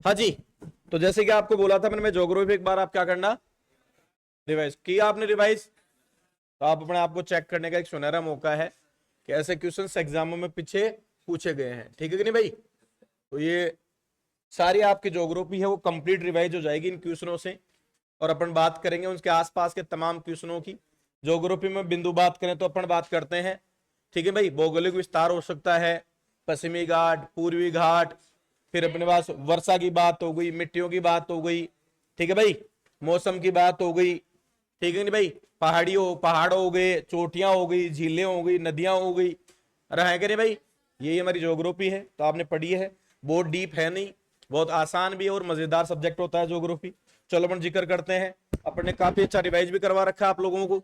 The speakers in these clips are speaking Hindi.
हाँ जी। तो जैसे कि आपको बोला था मैंने, मैं ज्योग्राफी एक बार आप क्या करना, रिवाइज किया आपने, रिवाइज। तो आप अपने आप को चेक करने का एक सुनहरा मौका है कि ऐसे क्वेश्चंस एग्जामों में पीछे पूछे गए हैं, ठीक है कि नहीं भाई। तो ये सारी आपकी ज्योग्राफी है वो कंप्लीट रिवाइज हो जाएगी इन क्वेश्चनों से, और अपन बात करेंगे उसके आसपास के तमाम क्वेश्चनों की। ज्योग्राफी में बिंदु बात करें तो अपन बात करते हैं, ठीक है भाई, भौगोलिक विस्तार हो सकता है, पश्चिमी घाट, पूर्वी घाट, फिर अपने पास वर्षा की बात हो गई, मिट्टियों की बात हो गई, ठीक है भाई, मौसम की बात हो गई, ठीक है नहीं भाई, पहाड़ हो गए, चोटियां हो गई, झीलें हो गई, नदियां हो गई, अरे है कि नहीं भाई। यही हमारी ज्योग्राफी है, तो आपने पढ़ी है, बहुत डीप है नहीं, बहुत आसान भी है और मजेदार सब्जेक्ट होता है ज्योग्राफी। चलो अपन जिक्र करते हैं, अपन ने काफी अच्छा रिवाइज भी करवा रखा है आप लोगों को।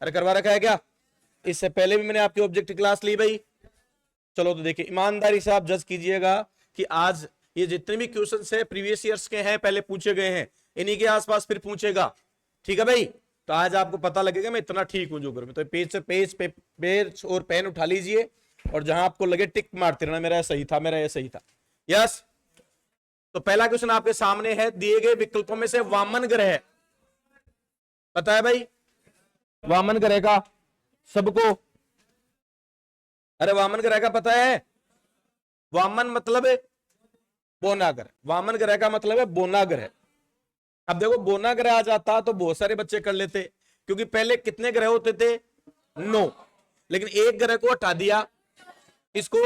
अरे करवा रखा है क्या, इससे पहले भी मैंने आपकी ऑब्जेक्ट क्लास ली भाई। चलो तो देखिए, ईमानदारी से आप जज कीजिएगा कि आज ये जितने भी क्वेश्चन है प्रीवियस ईयर्स के हैं, पहले पूछे गए हैं, इन्हीं के आसपास फिर पूछेगा, ठीक है भाई। तो आज आपको पता लगेगा मैं इतना ठीक हूं जोगर में। तो पेज से पेज और पेन उठा लीजिए, और जहां आपको लगे टिक मारते रहना, मेरा सही था, मेरा ये सही था, यस। तो पहला क्वेश्चन आपके सामने है, दिए गए विकल्पों में से वामन ग्रह, पता है भाई वामन ग्रह का सबको, अरे वामन ग्रह का पता है, वामन मतलब बोना ग्रह, वामन ग्रह का मतलब है बोना ग्रह। अब देखो बोना ग्रह आ जाता तो बहुत सारे बच्चे कर लेते, क्योंकि पहले कितने ग्रह होते थे, 9, लेकिन एक ग्रह को हटा दिया, इसको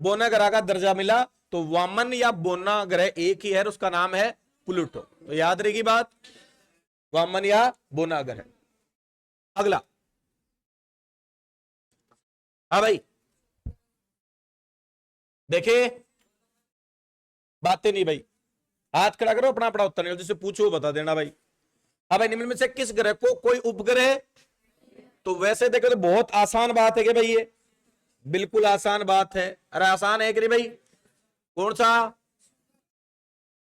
बोना ग्रह का दर्जा मिला, तो वामन या बोना ग्रह एक ही है, उसका नाम है प्लूटो। तो याद रहेगी बात, वामन या बोना ग्रह। अगला, हाँ भाई, देखे बातें नहीं भाई, हाथ खड़ा करो, अपना अपना उत्तर नहीं, जिसे पूछो बता देना भाई। हाँ भाई, निम्न में से किस ग्रह को कोई उपग्रह, तो वैसे देखो तो बहुत आसान बात है कि भाई ये बिल्कुल आसान बात है, अरे आसान है कि नहीं भाई। कौन सा,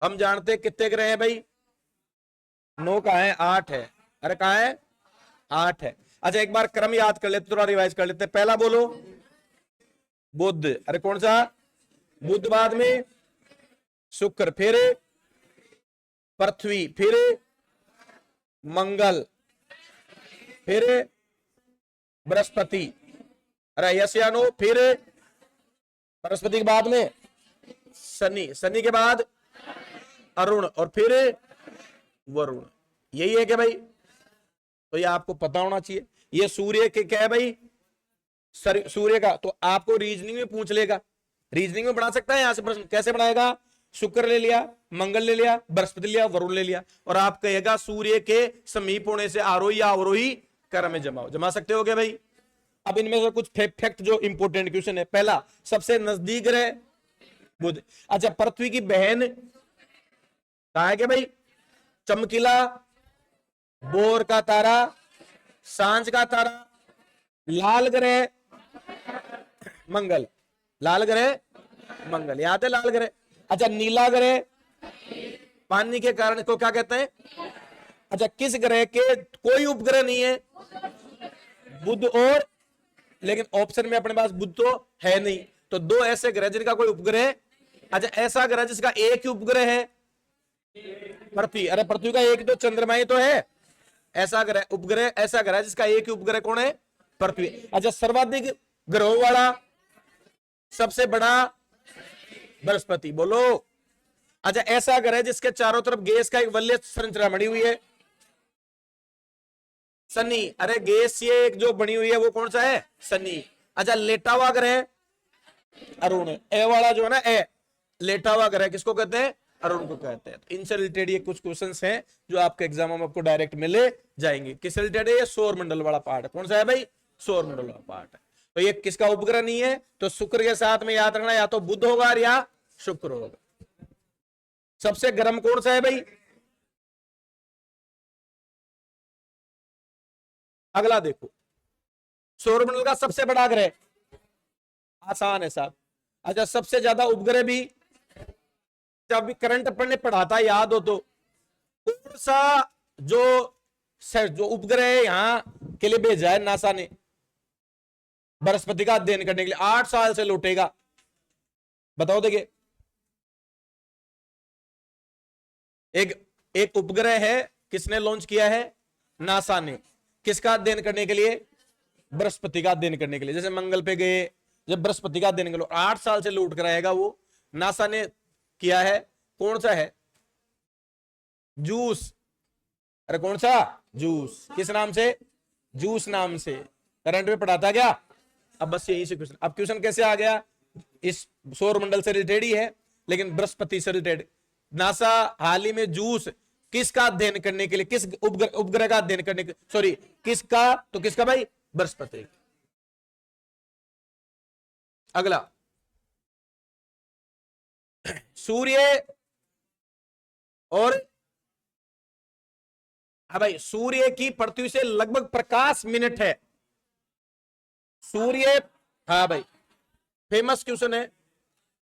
हम जानते हैं कितने ग्रह हैं भाई, 9 कहा है, 8 है, अरे कहा है 8 है। अच्छा एक बार क्रम याद कर लेते, थोड़ा रिवाइज कर लेते, पहला बोलो बुध, अरे कौन सा, बुध, बाद में शुक्र, फिर पृथ्वी, फिर मंगल, फिर बृहस्पति, अरे यस या नो, फिर बृहस्पति के बाद में शनि, शनि के बाद अरुण, और फिर वरुण। यही है क्या भाई, तो ये आपको पता होना चाहिए। ये सूर्य के क्या है भाई, सूर्य का, तो आपको रीजनिंग में पूछ लेगा, रीजनिंग में बना सकता है यहां से प्रश्न, कैसे बनाएगा, शुक्र ले लिया, मंगल ले लिया, बृहस्पति लिया, वरुण ले लिया, और आप कहेगा सूर्य के समीप होने से आरोही या अवरोही क्रम में जमाओ, जमा सकते हो क्या भाई। अब इनमें से कुछ फैक्ट जो इंपोर्टेंट क्वेश्चन है, पहला सबसे नजदीक ग्रह बुध, अच्छा पृथ्वी की बहन कहा है क्या भाई, चमकीला, बोर का तारा, सांझ का तारा, लाल ग्रह मंगल, लाल ग्रह मंगल, याद है लाल ग्रह। अच्छा नीला ग्रह पानी के कारण को क्या कहते हैं। अच्छा किस ग्रह के कोई उपग्रह नहीं है, बुध और, लेकिन ऑप्शन में अपने पास बुध तो है नहीं, तो दो ऐसे ग्रह जिनका कोई उपग्रह, अच्छा ऐसा ग्रह जिसका एक ही उपग्रह है, पृथ्वी, अरे पृथ्वी का एक तो चंद्रमा ही तो है, ऐसा ग्रह उपग्रह, ऐसा ग्रह जिसका एक ही उपग्रह कौन है, पृथ्वी। अच्छा सर्वाधिक ग्रहों वाला सबसे बड़ा बृहस्पति, बोलो। अच्छा ऐसा ग्रह जिसके चारों तरफ गैस का एक वलय संरचना बनी हुई है, शनि, अरे गैस ये एक जो बनी हुई है वो कौन सा है, शनि। अच्छा लेटा हुआ ग्रह अरुण, ए वाला जो है ना, ए लेटा हुआ ग्रह किसको कहते हैं, अरुण को कहते हैं। तो इनसे रिलेटेड ये कुछ क्वेश्चंस हैं जो आपके एग्जाम में आपको डायरेक्ट मिले जाएंगे। किससे रिलेटेड है, ये सौर मंडल वाला पार्ट है, कौन सा है भाई, सौर मंडल वाला पार्ट है। तो ये किसका उपग्रह नहीं है, तो शुक्र के साथ में याद रखना, या तो बुध होगा या शुक्र होगा। सबसे गर्म कौन सा है भाई, अगला देखो, सौरमंडल का सबसे बड़ा ग्रह, आसान है साहब। अच्छा सबसे ज्यादा उपग्रह भी, जब भी करंट अपन ने पढ़ा था याद हो तो, कौन सा जो जो उपग्रह यहां के लिए भेजा है नासा ने बृहस्पति का अध्ययन करने के लिए, 8 साल से लौटेगा, बताओ देखिए, एक एक उपग्रह है, किसने लॉन्च किया है? नासा ने। किसका अध्ययन करने के लिए? बृहस्पति का अध्ययन करने के लिए। जैसे मंगल पे गए, जब बृहस्पति का अध्ययन करो, 8 साल से लूट कर आएगा, वो नासा ने किया है। कौन सा है? जूस। अरे कौन सा? जूस। किस नाम से? जूस नाम से। करंट में पढ़ा था क्या? अब बस यही से क्वेश्चन। अब क्वेश्चन कैसे आ गया? इस सौर मंडल से रिलेटेड ही है, लेकिन बृहस्पति से रिलेटेड। नासा हाल ही में जूस किसका अध्ययन करने के लिए, किस उपग्रह का अध्ययन करने के, सॉरी किसका, तो किसका भाई? बृहस्पति। अगला, सूर्य और, हाँ भाई, सूर्य की पृथ्वी से लगभग प्रकाश मिनट है। सूर्य, हाँ भाई फेमस क्वेश्चन है।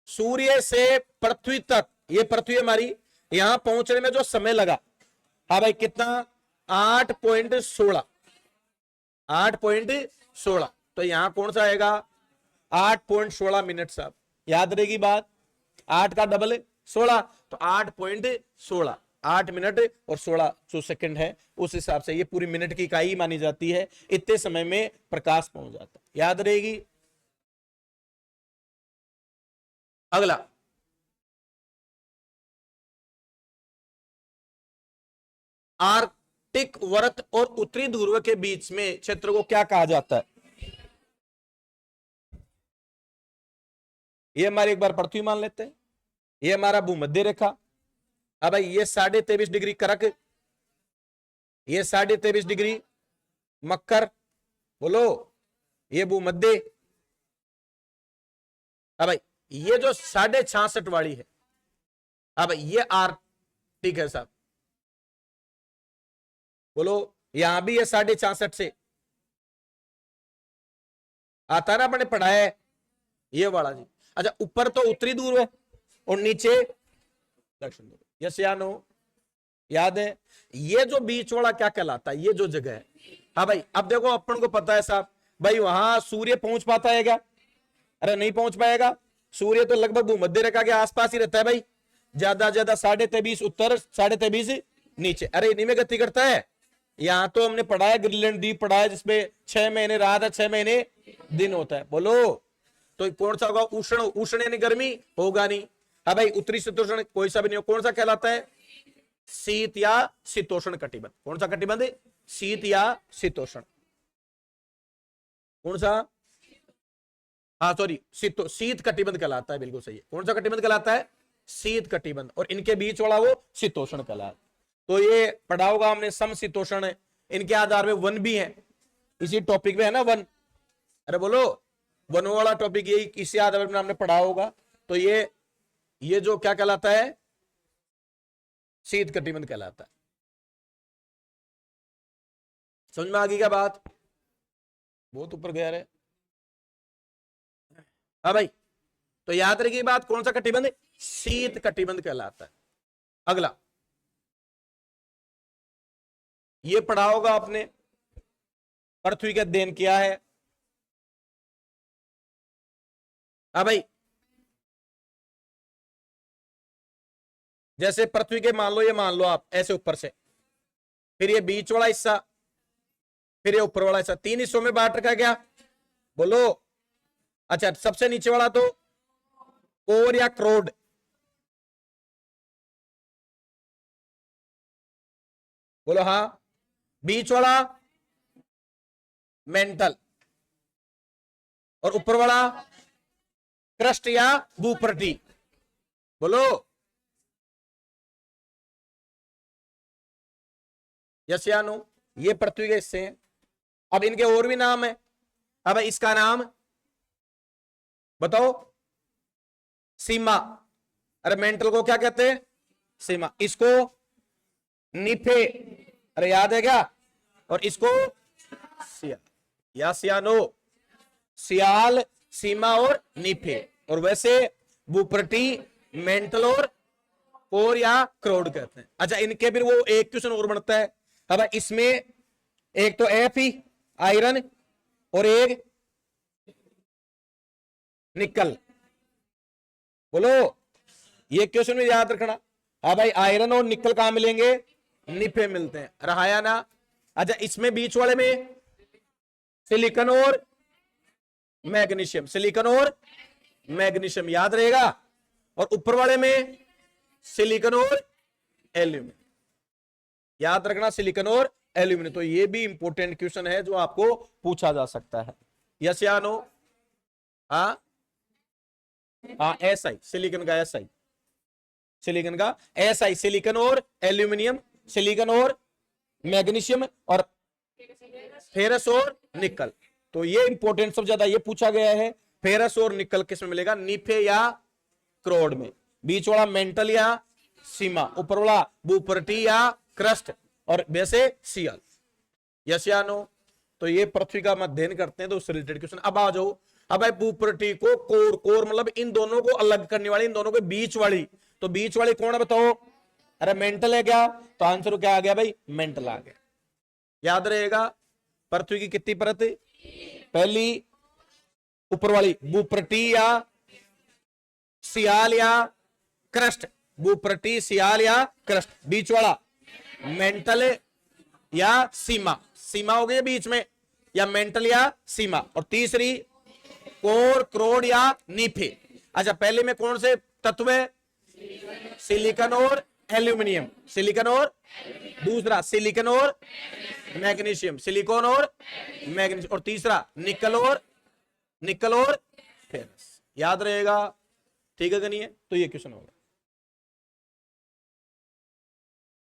सूर्य से पृथ्वी तक, ये पृथ्वी हमारी, यहां पहुंचने में जो समय लगा, हाँ भाई कितना? 8.16। 8.16। तो यहां कौन सा आएगा? 8.16 मिनट। साहब याद रहेगी बात, 8 का डबल 16, तो 8.16, 8 मिनट और 16 जो सेकंड है, उस हिसाब से ये पूरी मिनट की इकाई मानी जाती है। इतने समय में प्रकाश पहुंच जाता है, याद रहेगी। अगला, आर्कटिक वृत्त और उत्तरी ध्रुव के बीच में क्षेत्र को क्या कहा जाता है? ये हमारी एक बार पृथ्वी मान लेते हैं, ये हमारा भूमध्य रेखा। अब भाई ये 23.5 डिग्री करक, ये 23.5 डिग्री मकर, बोलो ये भूमध्य। अब भाई ये जो 66.5 वाली है, अब भाई ये आर्कटिक है साहब, बोलो यहां भी ये 66.5 से आता ना, अपने पढ़ाया है ये वाला जी। अच्छा, ऊपर तो उत्तरी ध्रुव है और नीचे दक्षिण ध्रुव, यस या नो? याद है? ये जो बीच वाला क्या कहलाता है? ये जो जगह है, हाँ भाई अब देखो अपन को पता है साहब, भाई वहां सूर्य पहुंच पाता है क्या? अरे नहीं पहुंच पाएगा। सूर्य तो लगभग भूमध्य रेखा के आसपास ही रहता है भाई, ज्यादा ज्यादा 23.5 उत्तर, 23.5 नीचे। अरे इन्हीं में गति करता है। यहां तो हमने पढ़ा है, ग्रीनलैंड द्वीप पढ़ा है, जिसमें 6 महीने रात है, 6 महीने दिन होता है। बोलो तो कौन सा होगा? उष्ण। उष्ण यानी गर्मी होगा नहीं। हाँ भाई, उत्तरी शीतोष्ण कोई सा भी नहीं हो। कौन सा कहलाता है? शीत या शीतोष्ण कटिबंध। कौन सा कटिबंध? शीत या शीतोष्ण। कौन सा? हाँ सॉरी, शीत कटिबंध कहलाता है, बिल्कुल सही है। कौन सा कटिबंध कहलाता है? शीत कटिबंध। और इनके बीच वाला वो शीतोष्ण कहलाता। तो ये पढ़ा होगा हमने, समशीतोष्ण है। इनके आधार में वन भी है, इसी टॉपिक में है ना वन। अरे बोलो, वन वाला टॉपिक यही, इसी आधार में हमने पढ़ा होगा। तो ये जो क्या कहलाता है? शीत कटिबंध कहलाता है। समझ में आ गई क्या बात? बहुत ऊपर गया रे। हाँ भाई, तो याद रखिए बात, कौन सा कटिबंध? शीत कटिबंध कहलाता है। अगला, ये पढ़ा होगा आपने, पृथ्वी का अध्ययन किया है। हाँ भाई, जैसे पृथ्वी के मान लो, ये मान लो आप ऐसे ऊपर से, फिर ये बीच वाला हिस्सा, फिर ये ऊपर वाला हिस्सा, 3 हिस्सों में बांट रखा गया। बोलो, अच्छा सबसे नीचे वाला तो कोर या क्रोड, बोलो हाँ। बीच वाला मेंटल, और ऊपर वाला क्रस्ट या भूपृष्ठ। बोलो यस या नो? ये पृथ्वी के हिस्से हैं। अब इनके और भी नाम है। अब इसका नाम बताओ? सीमा। अरे मेंटल को क्या कहते हैं? सीमा। इसको निफे, अरे याद है क्या? और इसको सियाल, या सियानो? सियाल, सीमा और निफे। और वैसे भूपृष्ठ, मेंटल और या क्रोड कहते हैं। अच्छा, इनके फिर वो एक क्वेश्चन और बनता है। अब इसमें एक तो एफ ही आयरन और एक निकल। बोलो, ये क्वेश्चन में याद रखना। हाँ भाई, आयरन और निकल कहां मिलेंगे? निफे मिलते हैं, रहाया ना। अच्छा, इसमें बीच वाले में सिलिकॉन और मैग्नीशियम, सिलिकॉन और मैग्नीशियम याद रहेगा। और ऊपर वाले में सिलिकॉन और एल्यूमिनियम, याद रखना, सिलिकॉन और एल्यूमिनियम। तो ये भी इंपॉर्टेंट क्वेश्चन है जो आपको पूछा जा सकता है। यस या नो? हाँ हाँ, एस आई, सिलिकॉन का एस आई, सिलिकॉन का एस आई, सिलिकॉन और एल्यूमिनियम, सिलिकॉन और मैग्नीशियम, और फेरस और निकल। तो ये इंपॉर्टेंट सबसे ज्यादा ये पूछा गया है। फेरस और निकल किस में मिलेगा? नीफे या क्रोड में। बीच वाला मेंटल या सीमा, ऊपर वाला बुपरटी या क्रस्ट, और वैसे सीएल। यस या नो? तो ये पृथ्वी का अध्ययन करते हैं तो उससे रिलेटेड क्वेश्चन। अब आ जाओ, अब है बुपरटी को कोर, कोर मतलब इन दोनों को अलग करने वाली, इन दोनों के बीच वाली। तो बीच वाली कौन है बताओ? अरे मेंटल है क्या? तो आंसर क्या आ गया भाई? मेंटल आ गया। याद रहेगा, पृथ्वी की कितनी परत? पहली ऊपर वाली बुपरटी या सियाल या क्रस्ट, बुपरटी, सियाल या क्रस्ट। बीच वाला मेंटल या सीमा, सीमा हो गई बीच में, या मेंटल या सीमा। और तीसरी कोर, क्रोड या नीफे। अच्छा, पहले में कौन से तत्व है? सिलिकॉन और एल्यूमिनियम, सिलिकॉन और, दूसरा सिलिकॉन और मैग्नीशियम, सिलिकॉन और मैग्नीशियम, और तीसरा निकल और फेरस। याद रहेगा, ठीक है कि नहीं है? तो ये क्वेश्चन होगा।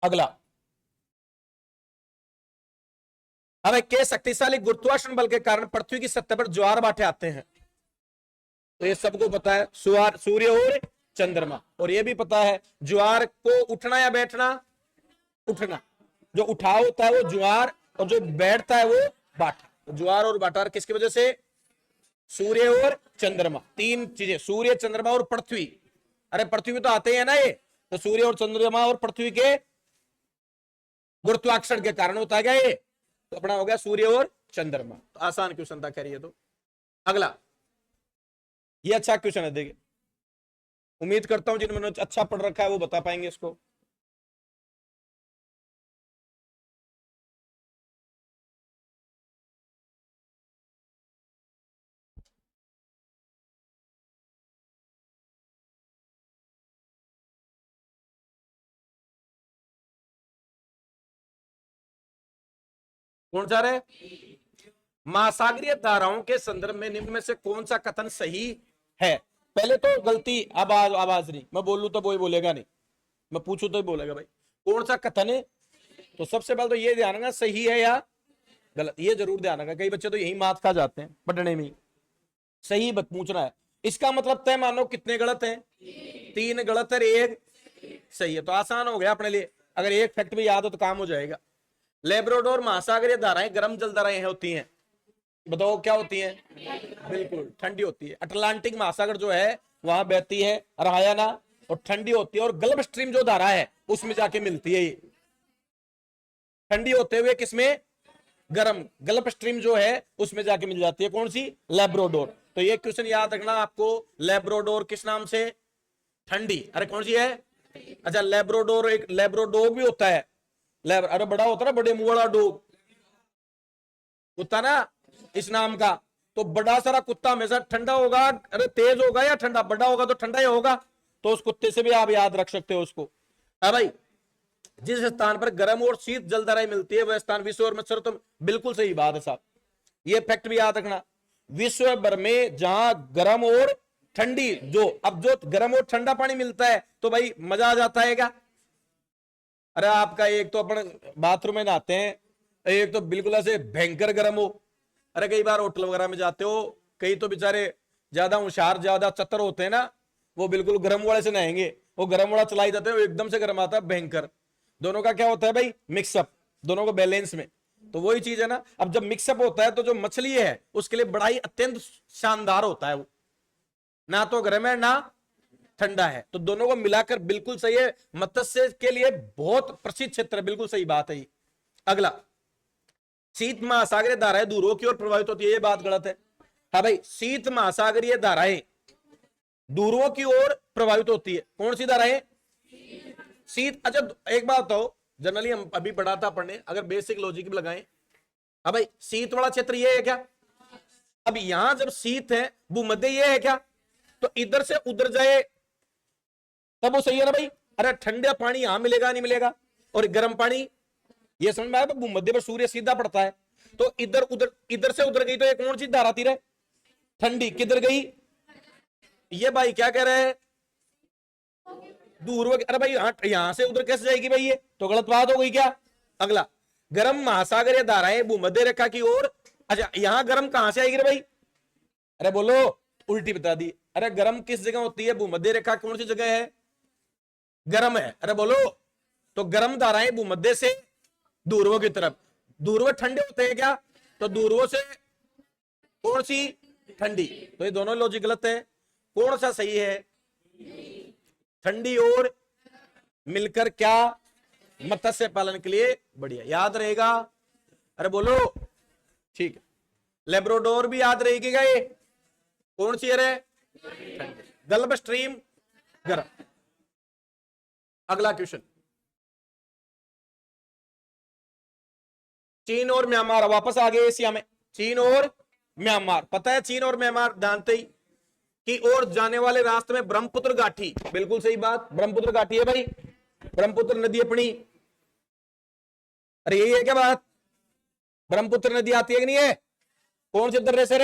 अगला, अब के शक्तिशाली गुरुत्वाकर्षण बल के कारण पृथ्वी की सतह पर ज्वार भाटे आते हैं। तो ये सबको पता है, सूर्य और चंद्रमा। और ये भी पता है ज्वार को उठना या बैठना? उठना। जो उठाव होता है वो ज्वार, और जो बैठता है वो बाटा। तो ज्वार और बाटा किसकी वजह से? सूर्य और चंद्रमा, तीन चीजें, सूर्य, चंद्रमा और पृथ्वी। अरे पृथ्वी में तो आते हैं ना ये, तो सूर्य और चंद्रमा और पृथ्वी के गुरुत्वाकर्षण के कारण होता है क्या ये? तो अपना हो गया सूर्य और चंद्रमा। तो आसान क्वेश्चन था, करिए। तो अगला, ये अच्छा क्वेश्चन है, देखिए, उम्मीद करता हूं जिन्होंने अच्छा पढ़ रखा है वो बता पाएंगे इसको। कौन सा रहे? महासागरीय धाराओं के संदर्भ में निम्न में से कौन सा कथन सही है? पहले तो गलती, आवाज नहीं, मैं बोलूं तो कोई बोलेगा नहीं, मैं पूछूं तो ही बोलेगा भाई कौन सा कथन है। तो सबसे पहले तो ये ध्यान रखना सही है या गलत, ये जरूर ध्यान रखना। कई बच्चे तो यही मात खा जाते हैं पढ़ने में, सही पूछना है। इसका मतलब तय मानो कितने गलत हैं? 3 गलत है, 1 सही है। तो आसान हो गया अपने लिए, अगर एक फैक्ट भी याद हो तो काम हो जाएगा। लेब्राडोर महासागरीय धाराएं गर्म जल धाराएं होती हैं, बताओ क्या होती हैं? बिल्कुल ठंडी होती है। अटलांटिक महासागर जो है वहां बहती है रहायाना, और ठंडी होती है। और गल्फ स्ट्रीम जो धारा है उसमें जाके मिलती है, ये ठंडी होते हुए किसमें? गर्म, गल्फ स्ट्रीम जो है उसमें जाके मिल जाती है। कौन सी? लेब्राडोर। तो ये क्वेश्चन याद रखना आपको, लेब्राडोर किस नाम से? ठंडी। अरे कौन सी है? अच्छा, लेब्राडोर, एक लेब्राडोग भी होता है। अरे बड़ा होता है ना, बड़े मुंह वाला डोग होता ना इस नाम का। तो बड़ा सारा कुत्ता हमेशा ठंडा होगा, अरे तेज होगा या ठंडा? बड़ा होगा तो ठंडा ही होगा। तो उस कुत्ते से भी आप याद रख सकते हो उसको। है भाई, जिस स्थान पर गर्म और शीत जलधाराएं मिलती है वह स्थान विश्व भर में सर्वोत्तम। बिल्कुल सही बात है साहब, ये फैक्ट भी याद रखना। विश्व भर में जहां गर्म और ठंडी, अब जो गर्म और ठंडा पानी मिलता है तो भाई मजा आ जाता है क्या? अरे आपका एक तो अपन बाथरूम में नहाते हैं, एक तो बिल्कुल ऐसे भयंकर गर्म हो। अरे कई बार होटल वगैरह में जाते हो, कई तो बेचारे ज्यादा होशियार, ज्यादा चतर होते हैं ना, वो बिल्कुल गर्म वाले से नहाएंगे, वो गर्म वाला चलाई जाते हैं, वो एकदम से गर्म आता है भयंकर। दोनों का क्या होता है भाई? मिक्सअप, दोनों को बैलेंस में। तो वही चीज है ना, अब जब मिक्सअप होता है तो जो मछली है उसके लिए बड़ा ही अत्यंत शानदार होता है, वो ना तो गर्म है ना ठंडा है, तो दोनों को मिलाकर बिल्कुल सही है। मत्स्य के लिए बहुत प्रसिद्ध क्षेत्र है, बिल्कुल सही बात है। अगला, शीत महासागरीय धाराएं ध्रुवों की ओर प्रभावित होती है, ये बात गलत है। हाँ भाई, शीत महासागरीय धाराएं ध्रुवों की ओर प्रभावित होती है। कौन सी धाराएं? शीत, अच्छा एक बात बताओ, जनरली हम अभी पढ़ा था पढ़ने, अगर बेसिक लॉजिक भी लगाएं, अब भाई शीत वाला क्षेत्र ये है क्या? अब यहां जब शीत है, भूमध्य ये है क्या? तो इधर से उधर जाए तब वो सही है ना भाई। अरे ठंडा पानी यहां मिलेगा नहीं मिलेगा, और गर्म पानी, ये समझ में आया? भूमध्य पर सूर्य सीधा पड़ता है, तो इधर उधर, इधर से उधर गई तो एक कौन सी धारा आती रहे? ठंडी। किधर गई? ये भाई क्या कह रहे हैं? दूर। अरे भाई यहां से उधर कैसे जाएगी भाई? ये तो गलत बात हो गई क्या? अगला, गर्म महासागर या धाराएं भूमध्य रेखा की ओर, अच्छा यहां गर्म कहां से आएगी रे भाई? अरे बोलो, उल्टी बता दी। अरे गर्म किस जगह होती है? भूमध्य रेखा कौन सी जगह है? गर्म है। अरे बोलो, तो गर्म धाराएं भूमध्य से ध्रुवों की तरफ, ध्रुव ठंडे होते हैं क्या? तो ध्रुवों से कौन सी ठंडी? तो ये दोनों लॉजिक गलत है। कौन सा सही है? ठंडी और मिलकर क्या? मत्स्य पालन के लिए बढ़िया, याद रहेगा। अरे बोलो, ठीक है। लेब्राडोर भी याद रहेगी क्या? ये कौन सी है? गल्फ स्ट्रीम गर्म। अगला क्वेश्चन, चीन और म्यांमार, वापस आ गए एशिया में। चीन और म्यांमार, पता है चीन और म्यांमार जानते ही कि और जाने वाले रास्ते में ब्रह्मपुत्र घाटी, बिल्कुल सही बात, ब्रह्मपुत्र घाटी है भाई, ब्रह्मपुत्र नदी अपनी। अरे यही है क्या बात? ब्रह्मपुत्र नदी आती है कि नहीं है? कौन से दर्रे से?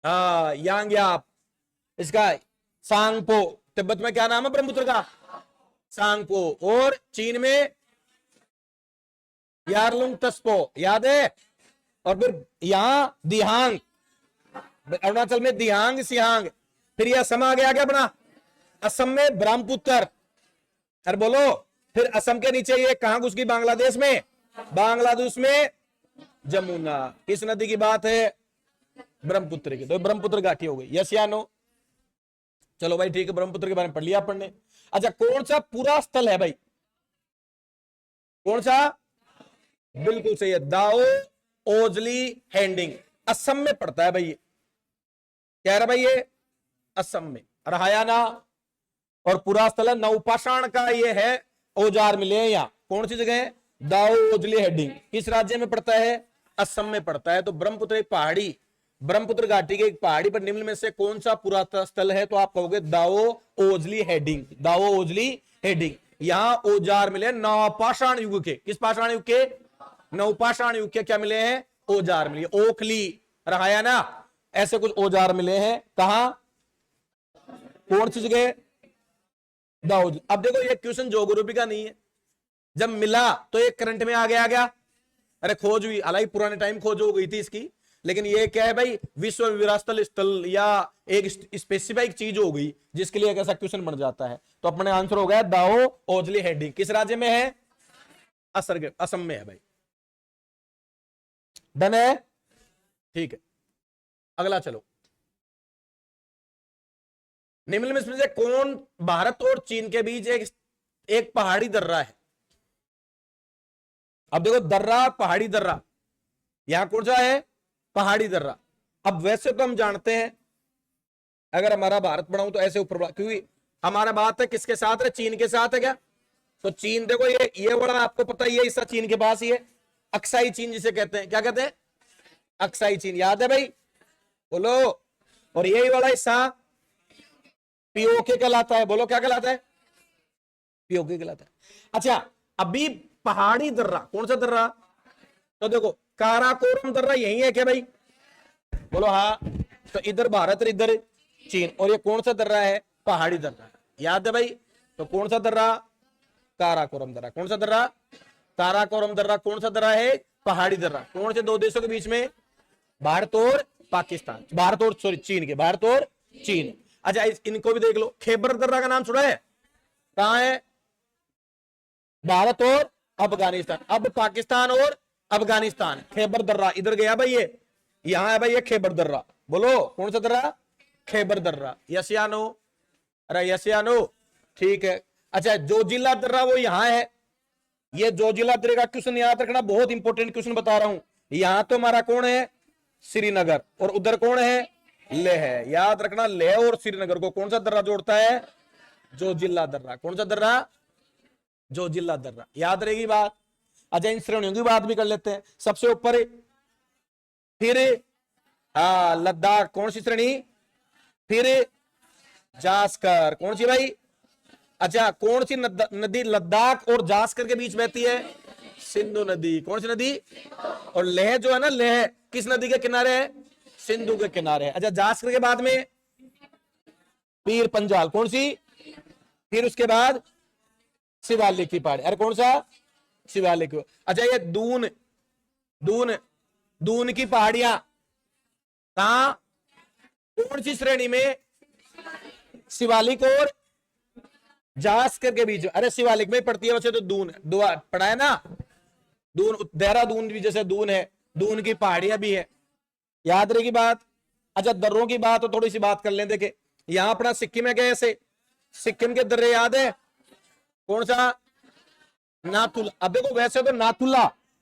हाँ, यांगयाप, इसका सांगपो। तिब्बत में क्या नाम है ब्रह्मपुत्र का? सांगपो। और चीन में यारलुंग तस्पो, याद है? और फिर यहां दिहांग, अरुणाचल में दिहांग सिहांग। फिर यह असम आ गया क्या अपना? असम में ब्रह्मपुत्र। अरे बोलो, फिर असम के नीचे ये कहां घुस गई? बांग्लादेश में। बांग्लादेश में जमुना। किस नदी की बात है? ब्रह्मपुत्र की। तो ब्रह्मपुत्र घाटी हो गई, यस या नो? चलो भाई ठीक है, ब्रह्मपुत्र के बारे में पढ़ लिया अपन ने। अच्छा, कौन सा पूरा स्थल है भाई? कौन सा? बिल्कुल सही है, दाओ ओजली हैंडिंग, असम में पड़ता है भाई। ये कह रहा भाई, ये असम में। रहायाना और पूरा स्थल है नवपाषाण का, ये है औजार मिले हैं यहाँ। कौन सी जगह है? दाओ ओजली हैंडिंग। किस राज्य में पड़ता है? असम में पड़ता है। तो ब्रह्मपुत्र एक पहाड़ी, ब्रह्मपुत्र घाटी के एक पहाड़ी पर निम्न में से कौन सा पुरातन स्थल है? तो आप कहोगे दाओ ओजली हेडिंग। दाओ ओजली हेडिंग, यहां औजार मिले नवपाषाण युग के। किस पाषाण युग के? नवपाषाण युग के क्या मिले हैं? औजार मिले। ओखली, रहाया ना, ऐसे कुछ औजार मिले हैं। कहां? कौन सी जगह? दाऊद। अब देखो, ये क्वेश्चन ज्योग्राफी का नहीं है, जब मिला तो ये करंट में आ गया। अरे खोज हुई, हालांकि पुराने टाइम खोज हो गई थी इसकी, लेकिन ये क्या है भाई? विश्व विरासत स्थल या एक स्पेसिफिक चीज हो गई जिसके लिए एक ऐसा क्वेश्चन बन जाता है। तो अपने आंसर हो गया दाओ ओजली हेडिंग। किस राज्य में है? असम में है भाई। डन है? ठीक है, अगला चलो। निम्न में से कौन भारत और चीन के बीच एक पहाड़ी दर्रा है? अब देखो, दर्रा, पहाड़ी दर्रा, यहां कौन सा है? पहाड़ी दर्रा। अब वैसे तो हम जानते हैं, अगर हमारा भारत बनाऊं तो ऐसे ऊपर, क्योंकि हमारा बात है किसके साथ है? चीन के साथ है क्या? तो चीन देखो, ये वाला आपको पता ही है, हिस्सा चीन के पास ही है, अक्साई चीन जिसे कहते हैं। क्या कहते हैं? अक्साई चीन, याद है भाई? बोलो। और यही वाला हिस्सा पीओके कहलाता है। बोलो, क्या कहलाता है? पीओके कहलाता है। अच्छा, अभी पहाड़ी दर्रा, कौन सा दर्रा? तो देखो, काराकोरम दर्रा यही है क्या भाई? बोलो हाँ। तो इधर भारत और इधर चीन, और ये कौन सा दर्रा है? पहाड़ी दर्रा, याद है भाई? तो कौन सा दर्रा? काराकोरम दर्रा। कौन सा दर्रा? काराकोरम दर्रा। कौन सा दर्रा है? पहाड़ी दर्रा। कौन से दो देशों के बीच में? भारत और पाकिस्तान, भारत और सॉरी चीन के, भारत और चीन। अच्छा, इनको भी देख लो। खैबर दर्रा का नाम सुना है? कहां है? भारत और अफगानिस्तान। अब पाकिस्तान और अफगानिस्तान, खैबर दर्रा इधर गया भाई, ये यहां है भाई, ये खैबर दर्रा। बोलो, कौन सा दर्रा? खैबर दर्रा। यस या नो? अरे यस या नो? ठीक है। अच्छा, जोजिला दर्रा वो यहां है। ये जोजिला दर्रे का क्वेश्चन याद रखना, बहुत इंपॉर्टेंट क्वेश्चन बता रहा हूं। यहां तो हमारा कौन है? श्रीनगर, और उधर कौन है? लेह है। याद रखना, लेह और श्रीनगर को कौन सा दर्रा जोड़ता है? जो जिला दर्रा। कौन सा दर्रा? जो जिला दर्रा। याद रहेगी बात। अच्छा इन श्रेणियों की बात भी कर लेते हैं। सबसे ऊपर फिर लद्दाख, कौन सी श्रेणी? फिर जास्कर, कौन सी भाई? अच्छा कौन सी नदी लद्दाख और जास्कर के बीच बहती है? सिंधु नदी। कौन सी नदी? और लेह जो है ना, लेह किस नदी के किनारे है? सिंधु के किनारे है। अच्छा जास्कर के बाद में पीर पंजाल, कौन सी? फिर उसके बाद शिवालिक की पहाड़ी। अरे कौन सा? शिवालिक। अच्छा ये दून, दून, दून की पहाड़ियां कहां, कौन सी श्रेणी में? शिवालिक और जास्कर के बीच। अरे शिवालिक में पड़ती है वैसे तो दून, दुआ पढ़ा है ना, दून, देहरादून भी जैसे दून है, दून की पहाड़ियां भी है। याद रहेगी बात। अच्छा दर्रों की बात तो थोड़ी सी बात कर लें। देखे यहां अपना सिक्किम है क्या? ऐसे सिक्किम के दर्रे याद है? कौन सा? नाथुला। अब देखो वैसे तो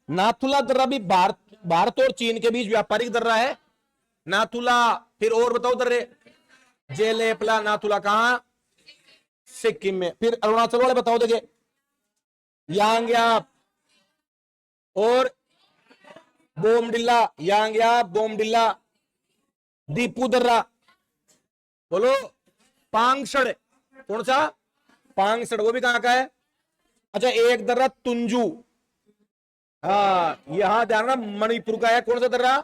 नाथुला दर्रा भी भारत और चीन के बीच व्यापारिक दर्रा है नाथुला। फिर और बताओ दर्रे? जेलेपला, नाथुला कहां? सिक्किम में। फिर अरुणाचल वाले बताओ देखे, यांगयाप और बोमडिल्ला, यांगयाप बोमडिल्ला। दीपू दर्रा बोलो। पांगसड़, कौन सा? पांगसड़, वो भी कहां का है? अच्छा एक दर्रा तुंजू, यहां ध्यान रखना मणिपुर का है। कौन सा दर्रा?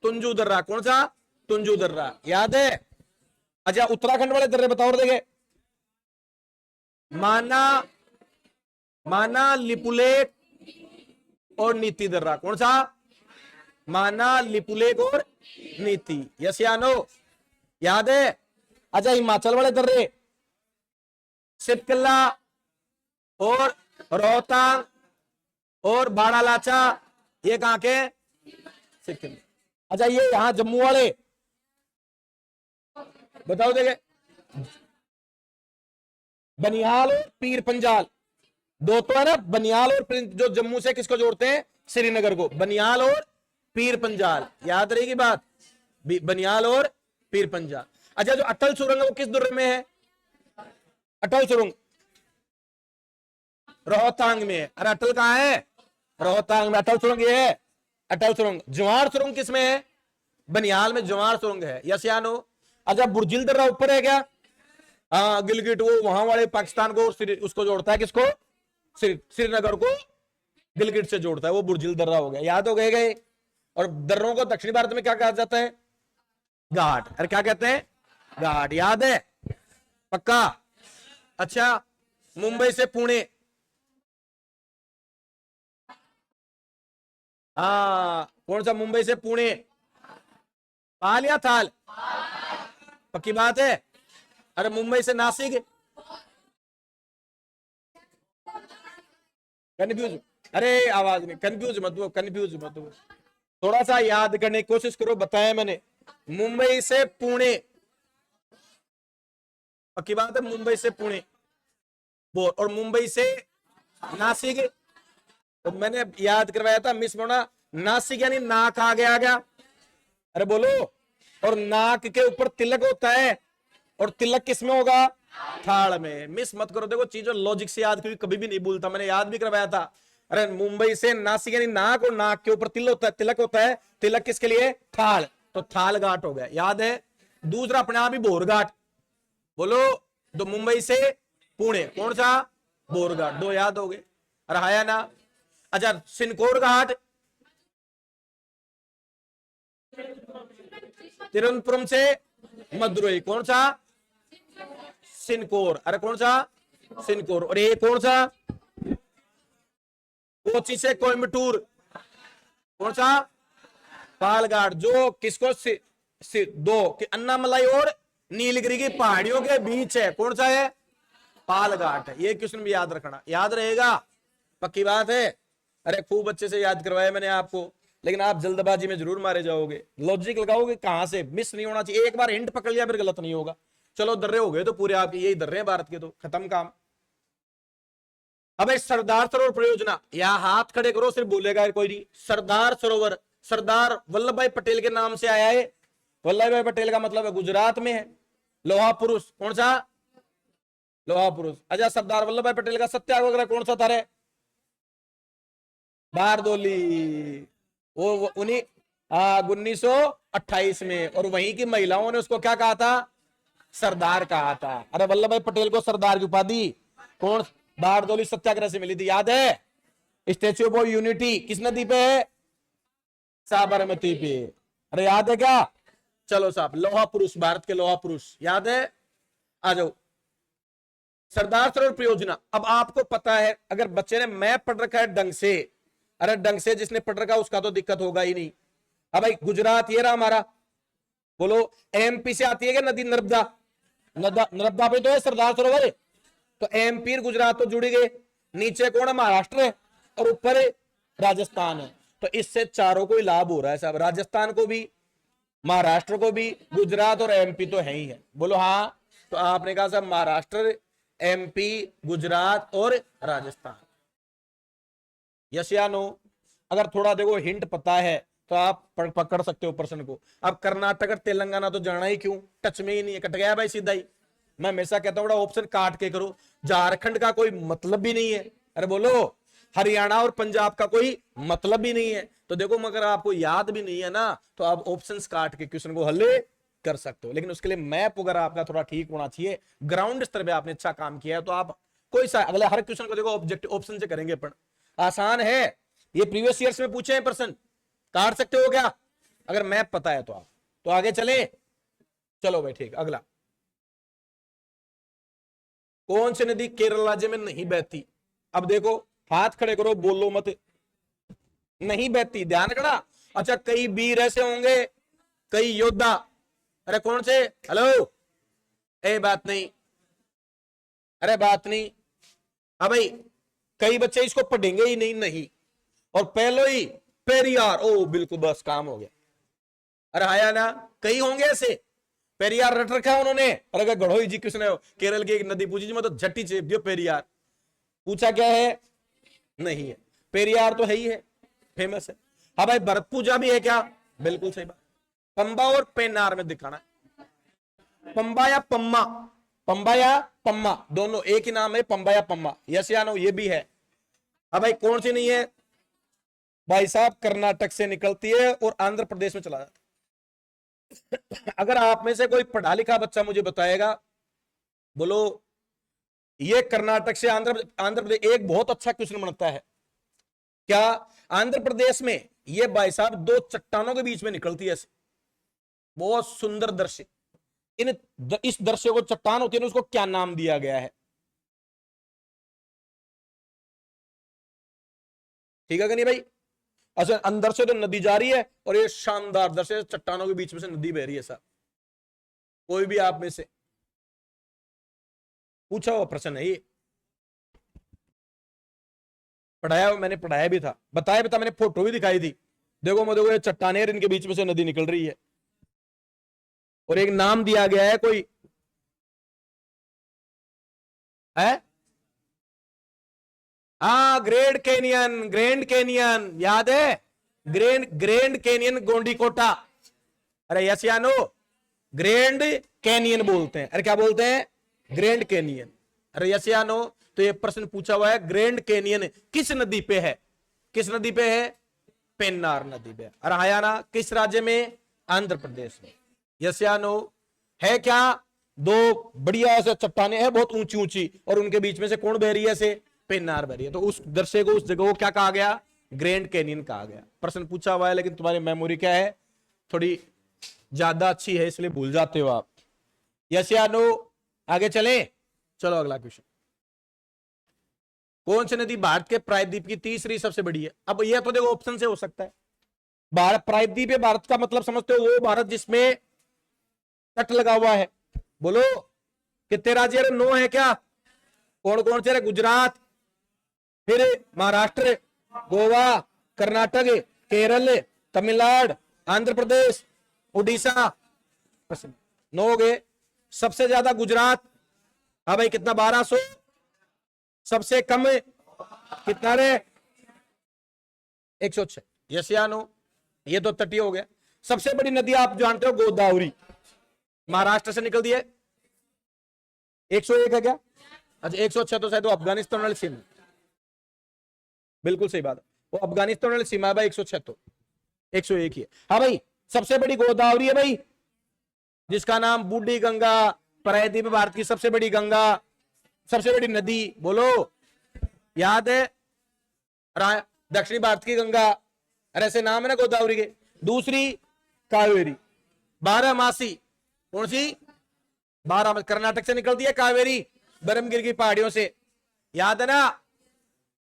तुंजू दर्रा। कौन सा? तुंजू दर्रा। याद है? अच्छा उत्तराखंड वाले दर्रे बताओ देखे, माना लिपुलेक और नीति दर्रा। कौन सा? माना लिपुलेक और नीति। यस या नो? याद है? अच्छा हिमाचल वाले दर्रे सिपकला और रोहतांग और बाड़ालाचा, ये कहां के? सिक्किम। अच्छा ये यहां जम्मू वाले बताओ देखे, बनिहाल और पीर पंजाल, दो तो है ना, बनिहाल और जो जम्मू से किसको जोड़ते हैं? श्रीनगर को। बनिहाल और पीर पंजाल। याद रहेगी बात, बनिहाल और पीर पंजाल। अच्छा जो अटल सुरंग है वो किस दर्रे में है? अटल सुरंग रोहतांग में है। अरे अटल कहां है? रोहतांग में। अटल सुरंग ये है, अटल सुरंग। जवार सुरंग किसमें है? बनिहाल में जवार सुरंग है। यस या नो? अच्छा बुर्जिल दर्रा ऊपर है क्या? हाँ गिलगिट, वो वहां वाले पाकिस्तान को उसको जोड़ता है, किसको? श्रीनगर को गिलगिट से जोड़ता है, वो बुर्जिल दर्रा हो गया। याद हो गए? और दर्रों को दक्षिणी भारत में क्या कहा जाता है? घाट। अरे क्या कहते हैं? घाट। याद है? पक्का? अच्छा मुंबई से पुणे, कौन सा? मुंबई से पुणे, पाल या थाल? पक्की बात है? अरे मुंबई से नासिक, कंफ्यूज? अरे आवाज नहीं, कंफ्यूज मत हो, कंफ्यूज मत हो, थोड़ा सा याद करने की कोशिश करो। बताया मैंने, मुंबई से पुणे, पक्की बात है? मुंबई से पुणे बोल, और मुंबई से नासिक। तो मैंने याद करवाया था, मिस मोना, नासिक यानी नाक आगे आ गया। अरे बोलो। और नाक के ऊपर तिलक होता है, और तिलक किसमें होगा? थाल में। मिस मत करो, देखो चीजों लॉजिक से याद, क्योंकि कभी भी नहीं भूलता, मैंने याद भी करवाया था। अरे मुंबई से नासिक यानी नाक, और नाक के ऊपर तिल होता है, तिलक होता है। तिलक किसके लिए? थाल। तो थाल घाट हो गया। याद है? दूसरा अपने आप ही बोरघाट बोलो। तो मुंबई से पुणे, कौन सा? बोरघाट। दो याद हो गए। रहाया ना? अच्छा सिनकोर घाट तिरुवनंतपुरम से मदुरई, कौन सा? सिनकोर। अरे कौन सा? सिनकोर। और ये कौन सा? कोची से कोयम्बटूर, कौन सा? पालघाट। जो किसको दो कि अन्नामलाई और नीलगिरी की पहाड़ियों के बीच है, कौन सा है? पालघाट है। ये क्वेश्चन भी याद रखना, याद रहेगा? पक्की बात है? अरे खूब अच्छे से याद करवाया मैंने आपको, लेकिन आप जल्दबाजी में जरूर मारे जाओगे। लॉजिक लगाओगे कहां से, मिस नहीं होना चाहिए। एक बार हिंट पकड़ लिया फिर गलत नहीं होगा। चलो दर्रे हो गए तो पूरे आपके, यही दर्रे हैं भारत के, तो खत्म काम। अब सरदार सरोवर परियोजना, यहां हाथ खड़े करो, सिर्फ बोलेगा कोई नहीं। सरदार सरोवर सरदार वल्लभ भाई पटेल के नाम से आया है। वल्लभ भाई पटेल का मतलब है गुजरात में है। लोहा पुरुष, कौन सा? लोहा पुरुष। अच्छा, सरदार वल्लभ भाई पटेल का सत्याग्रह कौन सा था रे? बारदोली। वो उन्हीं 1928 में, और वहीं की महिलाओं ने उसको क्या कहा था? सरदार कहा था। अरे वल्लभ भाई पटेल को सरदार की उपाधि कौन बारदोली सत्याग्रह से मिली थी, याद है? स्टेच्यू ऑफ यूनिटी किस नदी पे है? साबरमती पे। अरे याद है क्या? चलो साहब, लोहा पुरुष, भारत के लोहा पुरुष याद है? आ जाओ। सरदार सरोवर परियोजना, अब आपको पता है, अगर बच्चे ने मैप पढ़ रखा है ढंग से, अरे ढंग से जिसने पढ़ रखा उसका तो दिक्कत होगा ही नहीं। अब भाई गुजरात ये रहा हमारा, बोलो एमपी से आती है क्या नदी? नर्मदा, नर्मदा पे तो है सरदार सरोवर, तो एमपी और गुजरात तो जुड़ी गए। नीचे कौन है? महाराष्ट्र है, और ऊपर राजस्थान है। तो इससे चारों को ही लाभ हो रहा है साहब, राजस्थान को भी, महाराष्ट्र को भी, गुजरात और एमपी तो है ही है। बोलो हाँ। तो आपने कहा साहब महाराष्ट्र, एमपी, गुजरात और राजस्थान। यस या नो? अगर थोड़ा देखो हिंट पता है तो आप पकड़ सकते हो प्रश्न को। अब कर्नाटक और तेलंगाना तो जाना ही क्यों, टच में ही नहीं है, कट गया भाई सीधा ही। मैं हमेशा कहता हूँ ऑप्शन काट के करो, झारखंड का कोई मतलब भी नहीं है। अरे बोलो, हरियाणा और पंजाब का कोई मतलब भी नहीं है। तो देखो, मगर आपको याद भी नहीं है ना, तो आप ऑप्शंस काट के क्वेश्चन को हल कर सकते हो। लेकिन उसके लिए मैप वगैरह आपका थोड़ा ठीक होना चाहिए, ग्राउंड स्तर पे आपने अच्छा काम किया है तो आप कोई सा अगले हर क्वेश्चन को देखो ऑब्जेक्टिव ऑप्शन से करेंगे। पण आसान है, ये प्रीवियस ईयर्स में पूछे हैं प्रश्न, काट सकते हो क्या अगर मैप पता है तो आप। तो आगे चले, चलो भाई ठीक। अगला, कौन सी नदी केरल राज्य में नहीं बहती? अब देखो, हाथ खड़े करो, बोलो मत। नहीं बहती, ध्यान खड़ा। अच्छा, कई वीर ऐसे होंगे, कई योद्धा, अरे कौन से? हेलो, ए बात नहीं, अरे बात नहीं। अब भाई कई बच्चे इसको पढ़ेंगे ही नहीं, नहीं, और पहलो ही पेरियार, ओ बिल्कुल, बस काम हो गया। अरे आया ना, कई होंगे ऐसे, पेरियार रट रखा है उन्होंने। और अगर गढ़ोई जी किसने केरल की एक नदी पूछी जी, मतलब झट्टी चेप दियो पेरियार, पूछा क्या है? नहीं है, पेरियार तो है ही है, फेमस है। हाँ भाई, भरत पूजा भी है क्या? बिल्कुल सही बात। पंबा और पेन्नार में दिखाना, पंबा या पम्मा, पंबा या पम्मा दोनों एक ही नाम है, पंबा या पम्मा। यस या नो? ये भी है। अब भाई कौन सी नहीं है? भाई साहब कर्नाटक से निकलती है और आंध्र प्रदेश में चला जाता है। अगर आप में से कोई पढ़ा लिखा बच्चा मुझे बताएगा, बोलो ये कर्नाटक से आंध्र प्रदेश, एक बहुत अच्छा क्वेश्चन बनता है क्या? आंध्र प्रदेश में ये भाई साहब दो चट्टानों के बीच में निकलती है, बहुत सुंदर दृश्य। इस दृश्य को, चट्टान होती है ना, उसको क्या नाम दिया गया है? ठीक है कि नहीं भाई? अच्छा, अंदर से तो नदी जा रही है और ये शानदार दृश्य, चट्टानों के बीच में से नदी बह रही है साहब। कोई भी आप में से पूछा हुआ प्रश्न है ये, पढ़ाया मैंने, पढ़ाया भी था, बताया भी था मैंने, फोटो भी दिखाई थी। देखो मैं, देखो ये चट्टाने, इनके बीच में से नदी निकल रही है और एक नाम दिया गया है, कोई है? हाँ, ग्रेट कैनियन, ग्रैंड कैनियन, याद है? Grand Canyon Gandikota. अरे यस या नो? ग्रैंड कैनियन बोलते हैं। अरे क्या बोलते हैं? Grand canyon. अरे यस या नो? तो ये प्रश्न पूछा हुआ है, ग्रैंड कैनियन किस नदी पे है? किस नदी पे है? पेन्नार नदी पे। अरे आया ना? किस राज्य में? आंध्र प्रदेश में। यस या नो? है क्या? दो बढ़िया से चट्टाने हैं, बहुत ऊंची ऊंची, और उनके बीच में से कौन बह रही है? से पेन्नार बह रही है। तो उस दृश्य को, उस जगह को क्या कहा गया? ग्रैंड कैनियन कहा गया। प्रश्न पूछा हुआ है, लेकिन तुम्हारी मेमोरी क्या है, थोड़ी ज्यादा अच्छी है, इसलिए भूल जाते हो आप। यस या नो? आगे चले, चलो अगला क्वेश्चन। कौन सी नदी भारत के प्रायद्वीप की तीसरी सबसे बड़ी है? अब यह तो देखो ऑप्शन से हो सकता है। भारत प्रायद्वीप है, भारत का मतलब समझते हो वो भारत जिसमें तट लगा हुआ है। बोलो कितने राज्य? 9 है क्या? कौन कौन से? गुजरात, फिर महाराष्ट्र, गोवा, कर्नाटक, केरल, तमिलनाडु, आंध्र प्रदेश, उड़ीसा। 9 हो गए। सबसे ज्यादा गुजरात, हाँ भाई कितना? 1200। सबसे कम कितना रे? 106। यस या नो? ये तो तटीय हो गया। सबसे बड़ी नदी आप जानते हो, गोदावरी, महाराष्ट्र से निकलती है। 101 है क्या? अच्छा 106 तो शायद वो अफगानिस्तान वाली सीमा, बिल्कुल सही बात है, वो अफगानिस्तान वाली सीमा है भाई 106, 101 ही है। हाँ भाई, सबसे बड़ी गोदावरी है भाई, जिसका नाम बूढ़ी गंगा, प्रायद्वीप भारत की सबसे बड़ी गंगा, सबसे बड़ी नदी, बोलो याद है, दक्षिणी भारत की गंगा, और ऐसे नाम है ना गोदावरी के। दूसरी कावेरी, 12मासी, कौन सी 12, कर्नाटक से निकलती है कावेरी, बरमगिर की पहाड़ियों से, याद है ना,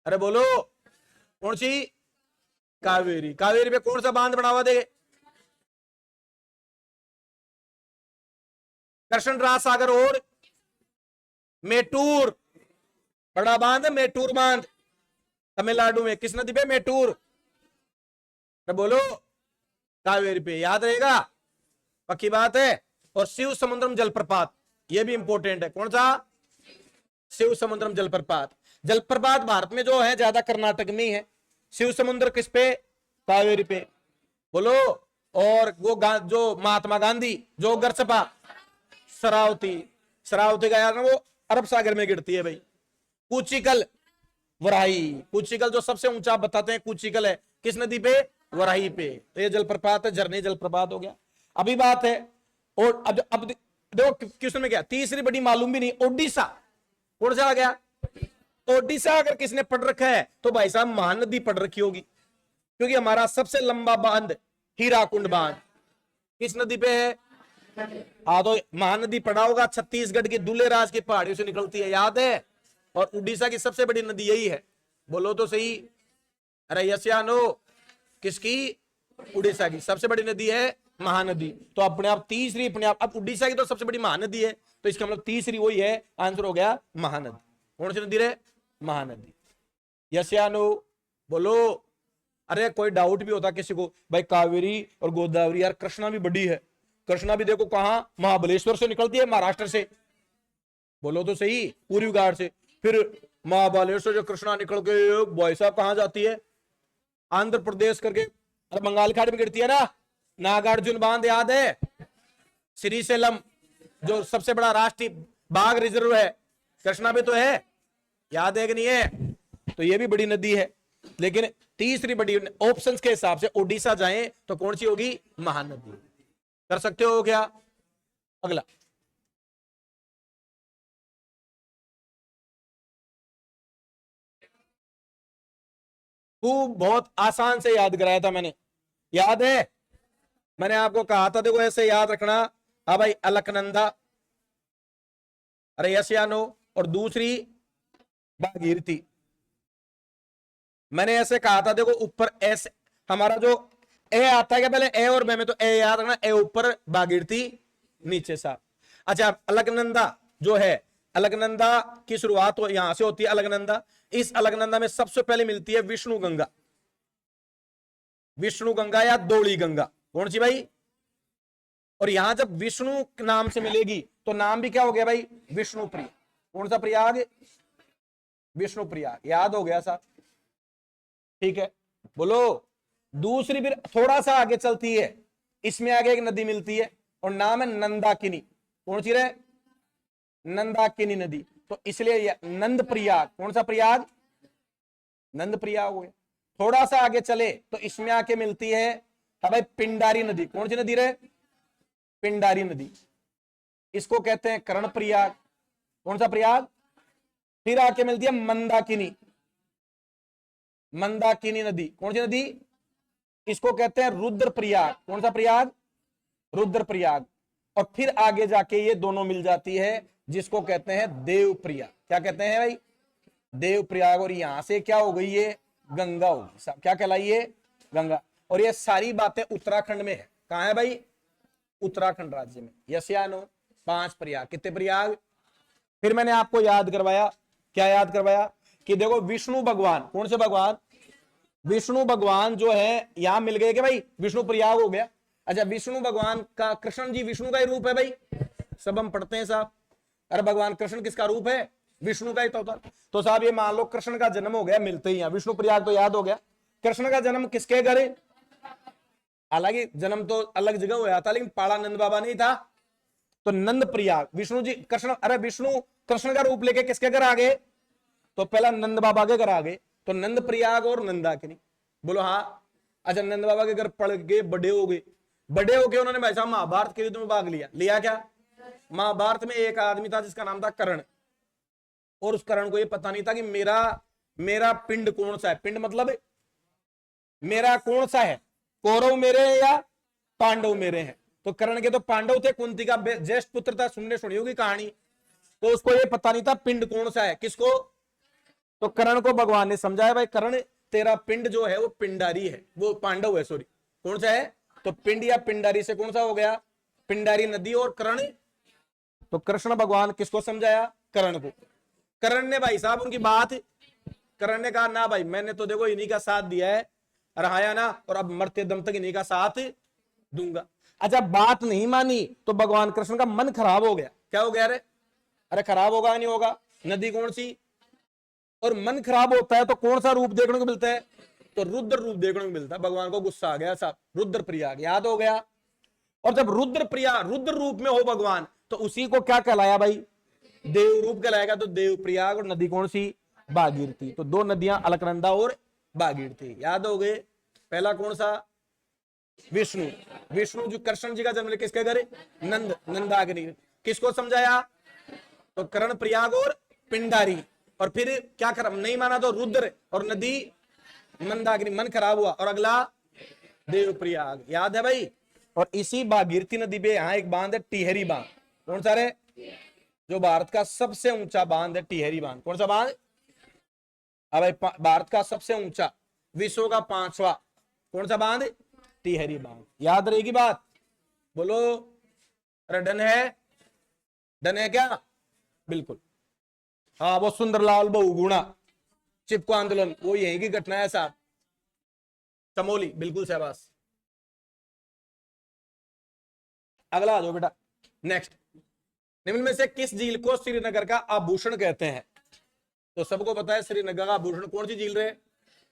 अरे बोलो कौन सी कावेरी। कावेरी पे कौन सा बांध बढ़ावा दे, कृष्ण राज सागर और मेटूर, बड़ा बांध है मेटूर बांध, तमिलनाडु में किस नदी पे, मेटूर, तो बोलो कावेरी पे, याद रहेगा, पक्की बात है। और शिव समुद्रम जलप्रपात, ये भी इंपॉर्टेंट है, कौन सा, शिव समुद्रम जलप्रपात। जलप्रपात भारत में जो है ज्यादा कर्नाटक में ही है, शिव समुद्र किस पे, कावेरी पे, बोलो। और वो जो महात्मा गांधी जो गरसपा, शरावती, शरावती का यार ना वो अरब सागर में गिरती है भाई। कूचिकल, वराही, कूचिकल जो सबसे ऊंचा बताते हैं कूचिकल है, किस नदी पे, वराही पे, तो ये जलप्रपात है, झरने जलप्रपात हो गया। अभी बात है, और अब देखो क्वेश्चन में क्या, तीसरी बड़ी मालूम भी नहीं, ओडिशा, कौन सा आ गया, ओडिशा। अगर किसने पढ़ रखा है तो भाई साहब महानदी पढ़ रखी होगी, क्योंकि हमारा सबसे लंबा बांध हीराकुंड बांध किस नदी पे है, तो महानदी पढ़ा होगा, छत्तीसगढ़ की दुलेराज की पहाड़ियों से निकलती है, याद है। और उड़ीसा की सबसे बड़ी नदी यही है, बोलो तो सही, अरे यस या नो, किसकी, उड़ीसा की सबसे बड़ी नदी है महानदी। तो अपने आप तीसरी, अपने आप, अब उड़ीसा की तो सबसे बड़ी महानदी है, तो इसका मतलब तीसरी वही है, आंसर हो गया महानदी। कौन सी नदी रे, महानदी, यस या नो, बोलो। अरे कोई डाउट भी होता किसी को, भाई कावेरी और गोदावरी, यार कृष्णा भी बड़ी है, कृष्णा भी देखो कहां, महाबलेश्वर से निकलती है, महाराष्ट्र से, बोलो तो सही, पूर्वी घाट से, फिर महाबलेश्वर जो कृष्णा निकल के भाई साहब कहां जाती है, आंध्र प्रदेश करके, अरे बंगाल खाड़ी में गिरती है ना, नागार्जुन बांध याद है, श्रीशैलम जो सबसे बड़ा राष्ट्रीय बाघ रिजर्व है, कृष्णा भी तो है, याद है कि नहीं है, तो ये भी बड़ी नदी है। लेकिन तीसरी बड़ी ऑप्शंस के हिसाब से ओडिशा जाएं तो कौन सी होगी, महानदी। कर सकते हो क्या, अगला, खूब बहुत आसान से याद कराया था मैंने, याद है, मैंने आपको कहा था देखो ऐसे याद रखना। हाँ भाई, अलकनंदा, अरे यस या नो, और दूसरी भागीरथी, मैंने ऐसे कहा था देखो, ऊपर ऐसे हमारा जो ए आता है क्या, पहले ए और में तो ए याद रखना, ए ऊपर भागीरथी नीचे सा। अच्छा, अलकनंदा जो है, अलकनंदा की शुरुआत तो यहां से होती है, अलकनंदा, इस अलकनंदा में सबसे पहले मिलती है विष्णु गंगा, विष्णु गंगा या दौड़ी गंगा, कौन सी भाई, और यहां जब विष्णु नाम से मिलेगी तो नाम भी क्या हो गया भाई, विष्णु प्रिया, कौन सा प्रयाग, विष्णु प्रयाग, याद हो गया साहब, ठीक है, बोलो। दूसरी फिर थोड़ा सा आगे चलती है, इसमें आगे एक नदी मिलती है और नाम है नंदाकिनी, कौन सी रे, नंदाकिनी नदी, तो इसलिए नंद प्रयाग, कौन सा प्रयाग, नंद प्रयाग हो गया। थोड़ा सा आगे चले तो इसमें आके मिलती है, हाँ भाई, पिंडारी नदी, कौन सी नदी रे, पिंडारी नदी, इसको कहते हैं कर्ण प्रयाग, कौन सा प्रयाग। फिर आके मिलती है मंदाकिनी, मंदाकिनी नदी, कौन सी नदी, इसको कहते हैं रुद्र प्रयाग, कौन सा प्रयाग, रुद्र प्रयाग। और फिर आगे जाके ये दोनों मिल जाती है, जिसको कहते हैं देव प्रयाग, क्या कहते हैं भाई, देव प्रयाग। और यहां से क्या हो गई, ये गंगा होगी, क्या कहलाइए, गंगा। और ये सारी बातें उत्तराखंड में है, कहां है भाई, उत्तराखंड राज्य में, यस या नो। 5 प्रयाग, कितने प्रयाग। फिर मैंने आपको याद करवाया, क्या याद करवाया, कि देखो विष्णु भगवान, कौन से भगवान, विष्णु भगवान जो है यहां मिल गए कि भाई, विष्णु प्रयाग हो गया। अच्छा, विष्णु भगवान का, कृष्ण जी विष्णु का ही रूप है भाई, सब हम पढ़ते हैं साहब। अरे भगवान कृष्ण किसका रूप है, विष्णु का ही तो साहब ये मान लो कृष्ण का जन्म हो गया मिलते ही, विष्णु प्रयाग तो याद हो गया। कृष्ण का जन्म किसके घर, हालांकि जन्म तो अलग जगह हुआ था, लेकिन पाड़ा नंद बाबा नहीं था, तो नंद प्रयाग, विष्णु जी कृष्ण, अरे विष्णु कृष्ण का रूप लेके किसके घर आ गए? तो पहला नंद बाबा के घर आ गए, तो नंद प्रयाग और नंदाकिनी। बोलो हाँ। अच्छा, नंद बाबा के घर पढ़ गए, बड़े हो गए, बड़े होके उन्होंने भाई साहब महाभारत के युद्ध में भाग लिया। लिया क्या? महाभारत में एक आदमी था जिसका नाम था कर्ण, और उस कर्ण को ये पता नहीं था कि मेरा मेरा पिंड कौन सा है। पिंड मतलब मेरा कौन सा है, कौरव मेरे या पांडव मेरे हैं। तो कर्ण के तो पांडव थे, कुंती का ज्येष्ठ पुत्र था, सुनी होगी कहानी। तो उसको ये पता नहीं था पिंड कौन सा है। किसको? तो कर्ण को भगवान ने समझाया, भाई कर्ण तेरा पिंड जो है वो पिंडारी है, वो पांडव है, सॉरी कौन सा है? तो पिंड या पिंडारी से कौन सा हो गया? पिंडारी नदी और कर्ण। तो कृष्ण भगवान किसको समझाया? कर्ण को। कर्ण ने भाई साहब उनकी बात, कर्ण ने कहा ना भाई, मैंने तो देखो इन्हीं का साथ दिया है, रहाया ना, और अब मरते दम तक इन्हीं का साथ दूंगा। अच्छा, बात नहीं मानी तो भगवान कृष्ण का मन खराब हो गया। क्या हो गया? अरे खराब होगा नहीं होगा? नदी कौन सी? और मन खराब होता है तो कौन सा रूप देखने को मिलता है? तो रुद्र रूप देखने को मिलता है। भगवान को गुस्सा आ गया साहब, रुद्र प्रयाग याद हो गया। और जब रुद्र प्रयाग रुद्र रूप में हो भगवान, तो उसी को क्या कहलाया भाई? देव रूप कहलाएगा। तो देव प्रयाग और नदी कौन सी? भागीरथी। तो दो नदियां अलकनंदा और भागीरथी, याद हो गए। पहला कौन सा? विष्णु। विष्णु जो कृष्ण जी का जन्म किसके घर? नंद, नंदाग्नि। किसको समझाया? तो कर्ण प्रयाग और पिंडारी। और फिर क्या कर नहीं माना तो रुद्र और नदी मंदाकिनी। मन खराब हुआ। और अगला देव प्रयाग, याद है भाई। और इसी भागीरथी नदी पे यहाँ एक बांध है, टिहरी बांध। कौन सा रे? जो भारत का सबसे ऊंचा बांध है, टिहरी बांध। कौन सा बांध? अब भारत का सबसे ऊंचा, विश्व का 5वां, कौन सा बांध? टिहरी बांध। याद रहेगी बात? बोलो। अरे डन है? डन है क्या? बिल्कुल। हाँ, वो सुंदरलाल बहुगुणा चिपको आंदोलन, वो यही की घटना है साहब, चमोली। बिल्कुल शाबाश। अगला आ जाओ बेटा। नेक्स्ट, निम्न में से किस झील को श्रीनगर का आभूषण कहते हैं? तो सबको पता है श्रीनगर का आभूषण कौन सी झील रे?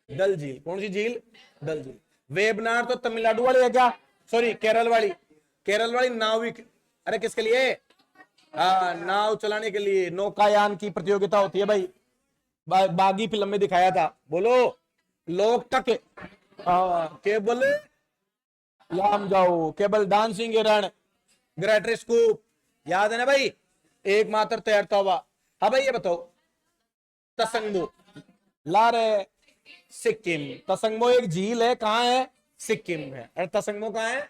डल झील। कौन सी झील? डल झील। वेबनार तो तमिलनाडु वाली है क्या? सॉरी, केरल वाली। केरल वाली नाविक, अरे किसके लिए? हाँ, नाव चलाने के लिए, नौकायान की प्रतियोगिता होती है भाई। बागी फिल्म में दिखाया था। बोलो। लोग तक केबल लाम जाओ, केबल डांसिंग हिरण, ग्रेटर स्कूप, याद है ना भाई? एकमात्र तैरता हुआ। हाँ भाई, ये बताओ, तसंगमो ला रहे सिक्किम। तसंगमो एक झील है, कहाँ है? सिक्किम में। अरे तसंगमो कहाँ है?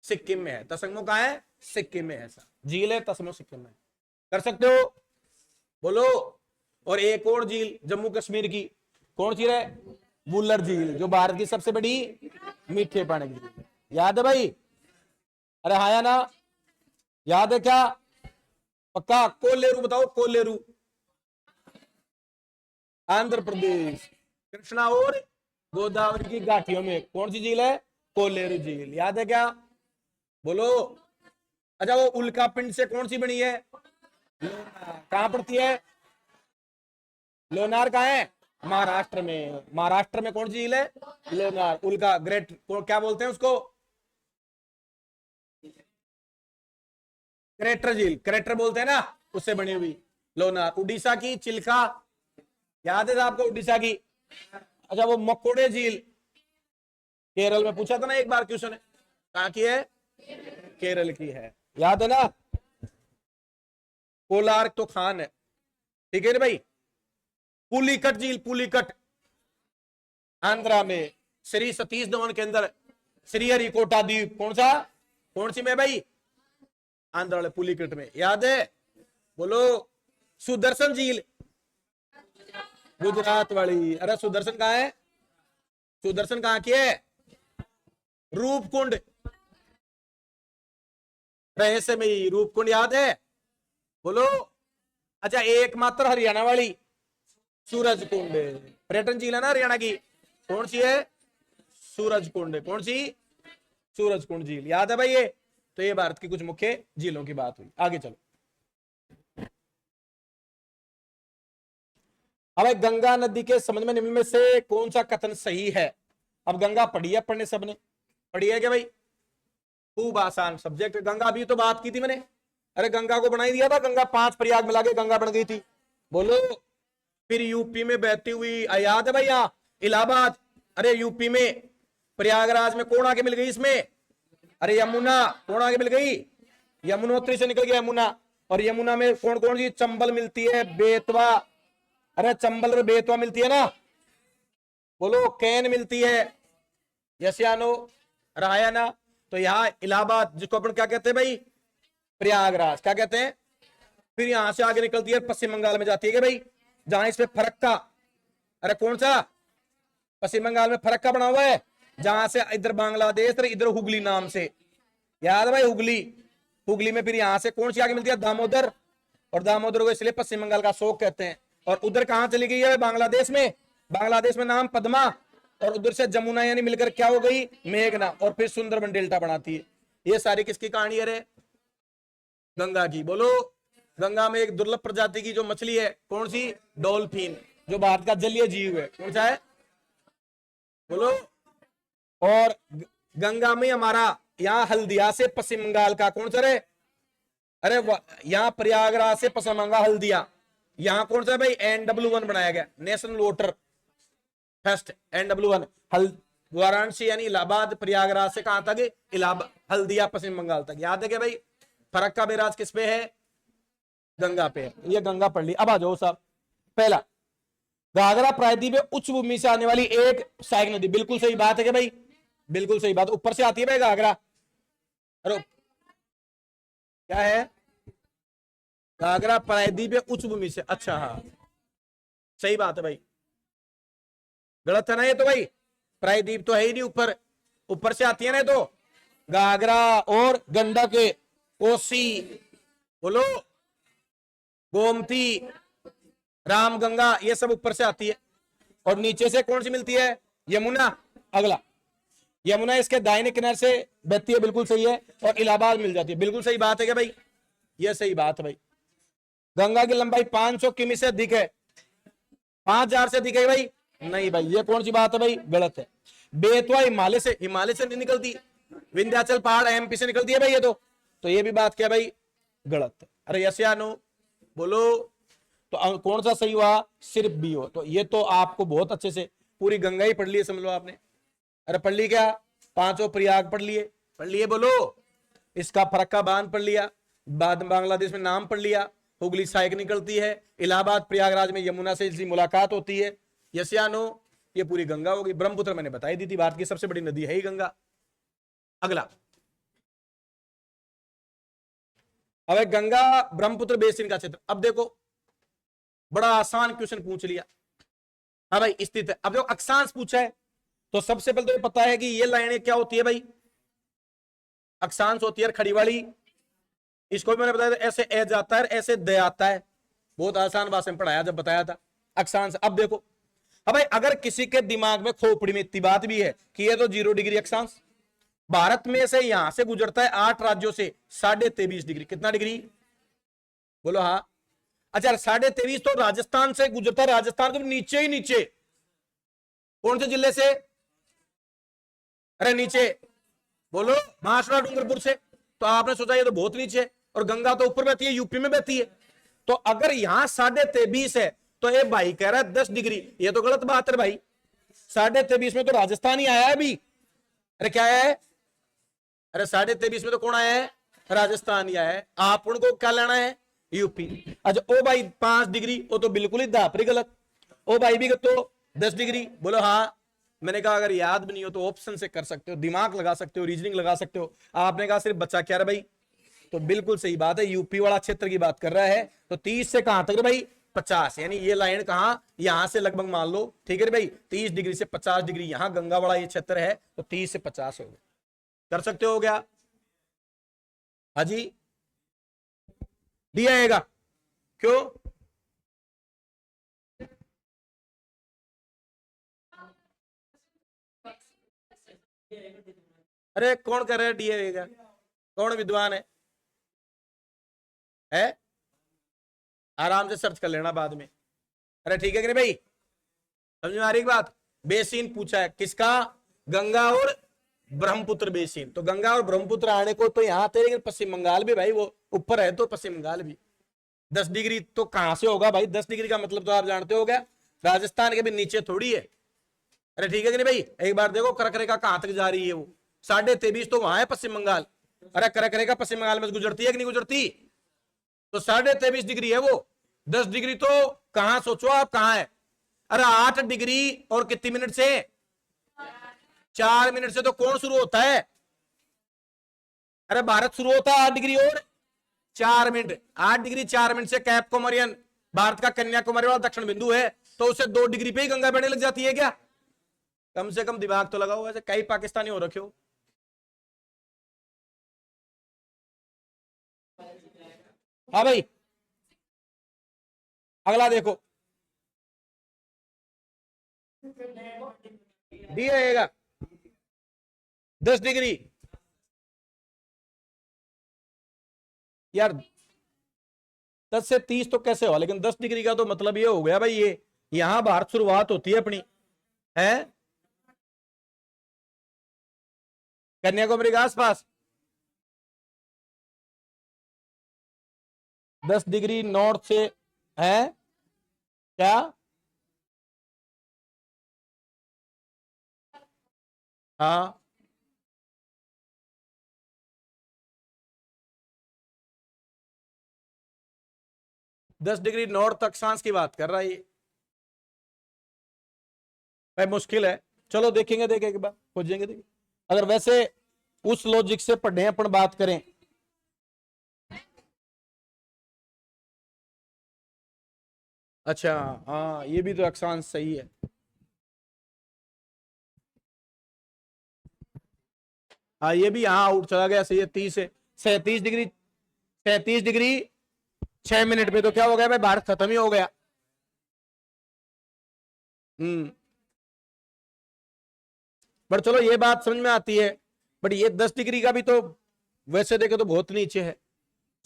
सिक्किम में है। तसंगमो कहाँ है? सिक्किम में है। ऐसा झील है तसंगमो, सिक्किम में। कर सकते हो? बोलो। और एक और झील जम्मू कश्मीर की, कौन सी है? वुलर झील, जो भारत की सबसे बड़ी मीठे पानी की झील। याद है भाई? अरे हाँ या ना? याद है क्या? पक्का? कोलेरू बताओ, कोलेरू, आंध्र प्रदेश, कृष्णा और गोदावरी की घाटियों में कौन सी झील है? कोलेरू झील। याद है क्या? बोलो। अच्छा, वो उल्का पिंड से कौन सी बनी है? कहां पड़ती है? लोनार कहाँ है? महाराष्ट्र में। महाराष्ट्र में कौन सी झील है? लोनार। उल्का ग्रेट, क्या बोलते हैं उसको? क्रेटर झील, क्रेटर बोलते हैं ना, उससे बनी हुई लोनार। उड़ीसा की चिल्का, याद है आपको उड़ीसा की? अच्छा, वो मकोड़े झील केरल में, पूछा था ना एक बार क्वेश्चन, कहाँ की है? केरल की है। याद है ना? कोलार तो खान है, ठीक है भाई। पुलिकट झील, पुलिकट आंध्रा में, श्री सतीश धवन के अंदर, श्री हरिकोटा द्वीप, कौन सा? कौन सी में भाई? आंध्र वाले पुलिकट में। याद है? बोलो। सुदर्शन झील, गुजरात वाली। अरे सुदर्शन कहाँ है? सुदर्शन कहाँ की है? रूपकुंड, रहस्यमयी रूपकुंड, याद है? बोलो। अच्छा, एकमात्र हरियाणा वाली सूरजकुंड, पर्यटन झील है ना हरियाणा की, कौन सी है? सूरजकुंड। कौन सी? सूरजकुंड झील। याद है भाई ये? तो ये भारत की कुछ मुख्य झीलों की बात हुई। आगे चलो। अब गंगा नदी के संबंध में निम्न में से कौन सा कथन सही है? अब गंगा पढ़ी है, पढ़ने सबने पढ़ी है क्या भाई? खूब आसान सब्जेक्ट गंगा, अभी तो बात की थी मैंने। अरे गंगा को बना ही दिया था, गंगा 5 प्रयाग मिला के गंगा बन गई थी। बोलो। फिर यूपी में बहती हुई याद है भैया इलाहाबाद, अरे यूपी में प्रयागराज में कौन आके मिल गई इसमें, अरे यमुना कौन आके मिल गई, यमुनोत्री से निकल गया यमुना। और यमुना में कौन कौन सी चंबल मिलती है, बेतवा, अरे चंबल और बेतवा मिलती है ना, बोलो कैन मिलती है, यस या नो, रहा ना। तो यहाँ इलाहाबाद जिसको अपन क्या कहते हैं भाई, प्रयागराज क्या कहते हैं। फिर यहां से आगे निकलती है पश्चिम बंगाल में जाती है कि भाई, जहां इसमें फरक्का, अरे कौन सा, पश्चिम बंगाल में फरक्का बना हुआ है, जहां से इधर बांग्लादेश और इधर हुगली नाम से, याद है भाई हुगली। हुगली में फिर यहां से कौन सी आगे मिलती है, दामोदर, और दामोदर को इसलिए पश्चिम बंगाल का शोक कहते हैं। और उधर कहां चली गई है, बांग्लादेश में, बांग्लादेश में नाम पद्मा, और उधर से जमुना यानी मिलकर क्या हो गई, मेघना, और फिर सुंदरबन डेल्टा बनाती है। ये सारी किसकी कहानी है, गंगा की। बोलो। गंगा में एक दुर्लभ प्रजाति की जो मछली है, कौन सी, डॉल्फिन, जो भारत का जलीय जीव है, कौन सा है, बोलो। और गंगा में हमारा यहाँ हल्दिया से पश्चिम बंगाल का कौन सा है, अरे यहाँ प्रयागराज से पश्चिम बंगाल हल्दिया, यहाँ कौन सा है भाई, NW1 बनाया गया, national water fest, NW1। Varanasi यानी इलाहाबाद, प्रयागराज से कहां तक, इलाहाबाद, हल्दिया पश्चिम बंगाल तक। याद है क्या भाई, फरक का बेराज किस पे है, गंगा पे है। ये गंगा पढ़ ली। अब आ जाओ साहब, पहला घाघरा प्रायद्वीप में उच्च भूमि से आने वाली एक सहायक नदी, बिल्कुल सही बात है क्या भाई, बिल्कुल सही बात, ऊपर से आती है भाई घाघरा। अरे क्या है, घाघरा प्रायद्वीप में उच्च भूमि से, अच्छा हाँ सही बात है भाई, गलत है ना ये तो भाई, प्रायद्वीप तो है ही नहीं, ऊपर, ऊपर से आती है ना तो। घाघरा और गंडक, कोसी, बोलो, गोमती, रामगंगा, ये सब ऊपर से आती है। और नीचे से कौन सी मिलती है, यमुना। अगला, यमुना इसके दाहिने किनारे से बहती है, बिल्कुल सही है, और इलाहाबाद मिल जाती है, बिल्कुल सही बात है क्या भाई, ये सही बात है भाई। गंगा की लंबाई 500 किमी से अधिक है, 5000 से अधिक है भाई, नहीं भाई, ये कौन सी बात है भाई, गलत है। बेतवा हिमालय से नहीं निकलती, विंध्याचल पहाड़ MP से निकलती है भाई ये तो ये भी बात क्या भाई, गलत है। अरे यस या नो, बोलो। तो कौन सा सही हुआ, सिर्फ बी हो। तो ये तो आपको बहुत अच्छे से पूरी गंगा ही पढ़ ली है, समझ लो आपने। अरे पढ़ ली क्या, 5 प्रयाग पढ़ लिए, बोलो। इसका फरक्का बांध पढ़ लिया, बाद बांग्लादेश में नाम पढ़ लिया, हुगली सहायक निकलती है, इलाहाबाद प्रयागराज में यमुना से इसकी मुलाकात होती है, यस या नो। ये पूरी गंगा होगी। ब्रह्मपुत्र मैंने बताई दी थी, भारत की सबसे बड़ी नदी है ही गंगा। अगला, अब गंगा ब्रह्मपुत्र बेसिन का क्षेत्र। अब देखो बड़ा आसान क्वेश्चन पूछ लिया, हाँ भाई स्थित है। अब जो अक्षांश पूछा है तो सबसे पहले तो ये पता है कि ये लाइनें क्या होती है भाई, अक्षांश होती है खड़ी वाली, इसको भी मैंने बताया था, ऐसे ए जाता है, ऐसे दे आता है, बहुत आसान भाषा में पढ़ाया जब बताया था अक्षांश। अब देखो, अब भाई अगर किसी के दिमाग में खोपड़ी में इतनी बात भी है कि ये तो 0 डिग्री अक्षांश, भारत में से यहां से गुजरता है 8 राज्यों से 23.5 डिग्री, कितना डिग्री, बोलो हाँ। अच्छा 23.5 तो राजस्थान से गुजरता है, राजस्थान के नीचे ही नीचे, कौन से जिले से, अरे नीचे, बोलो महाराष्ट्र डूंगरपुर से। तो आपने सोचा ये तो बहुत नीचे है, और गंगा तो ऊपर बहती है, यूपी में बहती है। तो अगर यहां 23.5 है तो ये भाई कह रहा है 10 डिग्री, ये तो गलत बात है भाई। 23.5 में तो राजस्थान ही आया है अभी, अरे क्या आया है, अरे 23.5 में तो कौन आया है, राजस्थान ही आया है। आप उनको क्या लेना है, यूपी। अच्छा ओ भाई 5 डिग्री, वो तो बिल्कुल ही दापरी गलत। ओ भाई भी तो 10 डिग्री, बोलो हाँ। मैंने कहा अगर याद भी नहीं हो तो ऑप्शन से कर सकते हो, दिमाग लगा सकते हो, रीजनिंग लगा सकते हो। आपने कहा सिर्फ बच्चा क्या रहा भाई, तो बिल्कुल सही बात है, यूपी वाला क्षेत्र की बात कर रहा है। तो 30 से कहां तक भाई, 50, यानी ये लाइन कहां, यहां से लगभग मान लो, ठीक है भाई, 30 डिग्री से 50 डिग्री यहां गंगा वाला ये क्षेत्र है, तो 30 से 50 हो गया, कर सकते हो क्या, हाजी डी आएगा, क्यों, अरे कौन कर रहा है डी आएगा, कौन विद्वान है आराम से सर्च कर लेना बाद में। अरे ठीक है कि नहीं भाई, समझ में आ रही बात। बेसिन पूछा है किसका, गंगा और ब्रह्मपुत्र बेसिन। तो गंगा और ब्रह्मपुत्र आने को तो यहाँ थे, लेकिन पश्चिम बंगाल भी भाई वो ऊपर है तो पश्चिम बंगाल भी। 10 डिग्री तो कहां से होगा भाई? 10 डिग्री का मतलब तो आप जानते हो क्या, राजस्थान के भी नीचे थोड़ी है। अरे ठीक है कि नहीं भाई? एक बार देखो करक रेखा कहां तक जा रही है, वो 23.5 तो वहां है पश्चिम बंगाल। अरे करक रेखा पश्चिम बंगाल में गुजरती है कि नहीं गुजरती? तो 23.5 डिग्री है वो। 10 डिग्री तो कहां, सोचो आप कहां है? अरे 8 डिग्री और कितनी मिनट से? 4 मिनट से तो कौन शुरू होता है? अरे भारत शुरू होता है 8 डिग्री और 4 मिनट। 8 डिग्री 4 मिनट से कैप कोमरियन, भारत का कन्याकुमारी वाला दक्षिण बिंदु है, तो उसे 2 डिग्री पे ही गंगा बहने लग जाती है क्या? कम से कम दिमाग तो लगाओ, ऐसे कई पाकिस्तानी हो रखे हो। हाँ भाई, अगला देखो, डी रहेगा 10 डिग्री। यार 10 से 30 तो कैसे हो, लेकिन 10 डिग्री का तो मतलब ये हो गया भाई, ये यहां भारत शुरुआत होती है अपनी, है कन्याकुमारी के आसपास। 10 डिग्री नॉर्थ से है क्या? हाँ 10 डिग्री नॉर्थ अक्षांश की बात कर रहा है ये भाई, मुश्किल है। चलो देखेंगे, देखेंगे एक बार खोजेंगे, देखेंगे अगर वैसे उस लॉजिक से पढ़े अपन बात करें। अच्छा हाँ, ये भी तो अक्षांश सही है। हाँ ये भी यहाँ आउट चला गया, सही है। 30 है, 37 डिग्री, 37 डिग्री 6 मिनट में तो क्या हो गया भाई, भारत खत्म ही हो गया। हम्म, पर चलो ये बात समझ में आती है। बट ये 10 डिग्री का भी तो वैसे देखे तो बहुत नीचे है।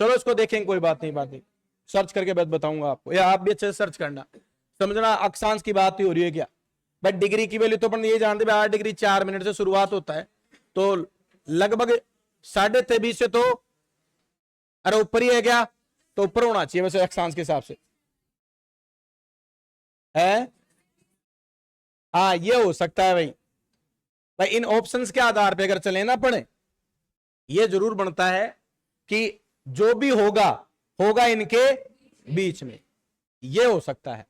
चलो इसको देखेंगे, कोई बात नहीं, बात नहीं, सर्च करके बात बताऊंगा आपको, या आप भी अच्छे से सर्च करना, समझना अक्षांश की बात ही हो रही है क्या। बट डिग्री की वैल्यू तो अपन ये जानते हैं 8 डिग्री 4 मिनट से शुरुआत होता है, तो लगभग 23.5 से तो, अरे ऊपर ही है क्या? तो ऊपर होना चाहिए वैसे अक्षांश के हिसाब से, है। हाँ ये हो सकता है भाई। भाई इन ऑप्शंस के आधार पे अगर चले ना पढ़े, ये जरूर बनता है कि जो भी होगा होगा इनके बीच में, ये हो सकता है।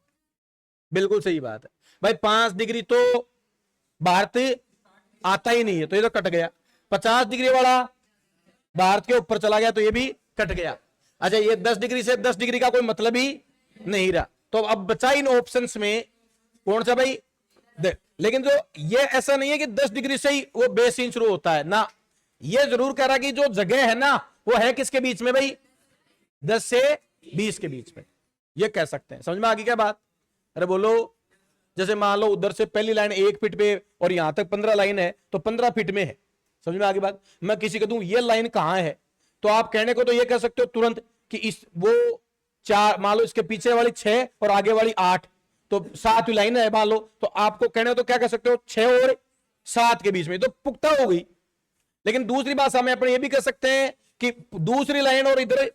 बिल्कुल सही बात है भाई। 5 डिग्री तो भारत आता ही नहीं है, तो ये तो कट गया। 50 डिग्री वाला भारत के ऊपर चला गया, तो ये भी कट गया। अच्छा ये 10 डिग्री से 10 डिग्री का कोई मतलब ही नहीं रहा, तो अब बचा इन ऑप्शंस में कौन सा भाई? लेकिन जो ये ऐसा नहीं है कि 10 डिग्री से ही वो बेसिन शुरू होता है ना, ये जरूर कह रहा कि जो जगह है ना वो है किसके बीच में भाई? 10 से 20 के बीच में, ये कह सकते हैं। समझ में आ गई क्या बात? अरे बोलो, जैसे मान लो उधर से पहली लाइन 1 फीट पे और यहां तक 15 लाइन है, तो 15 फीट में है। समझ में आ गई बात? मैं किसी को दूं ये लाइन कहां है, तो आप कहने को तो ये कह सकते हो तुरंत कि इस वो 4, मान लो इसके पीछे वाली 6 और आगे वाली 8, तो 7वीं लाइन है मान लो, तो आपको कहने तो क्या कह सकते हो, 6 और 7 के बीच में, तो पुख्ता हो गई। लेकिन दूसरी भाषा में अपन ये भी कह सकते हैं कि दूसरी लाइन और इधर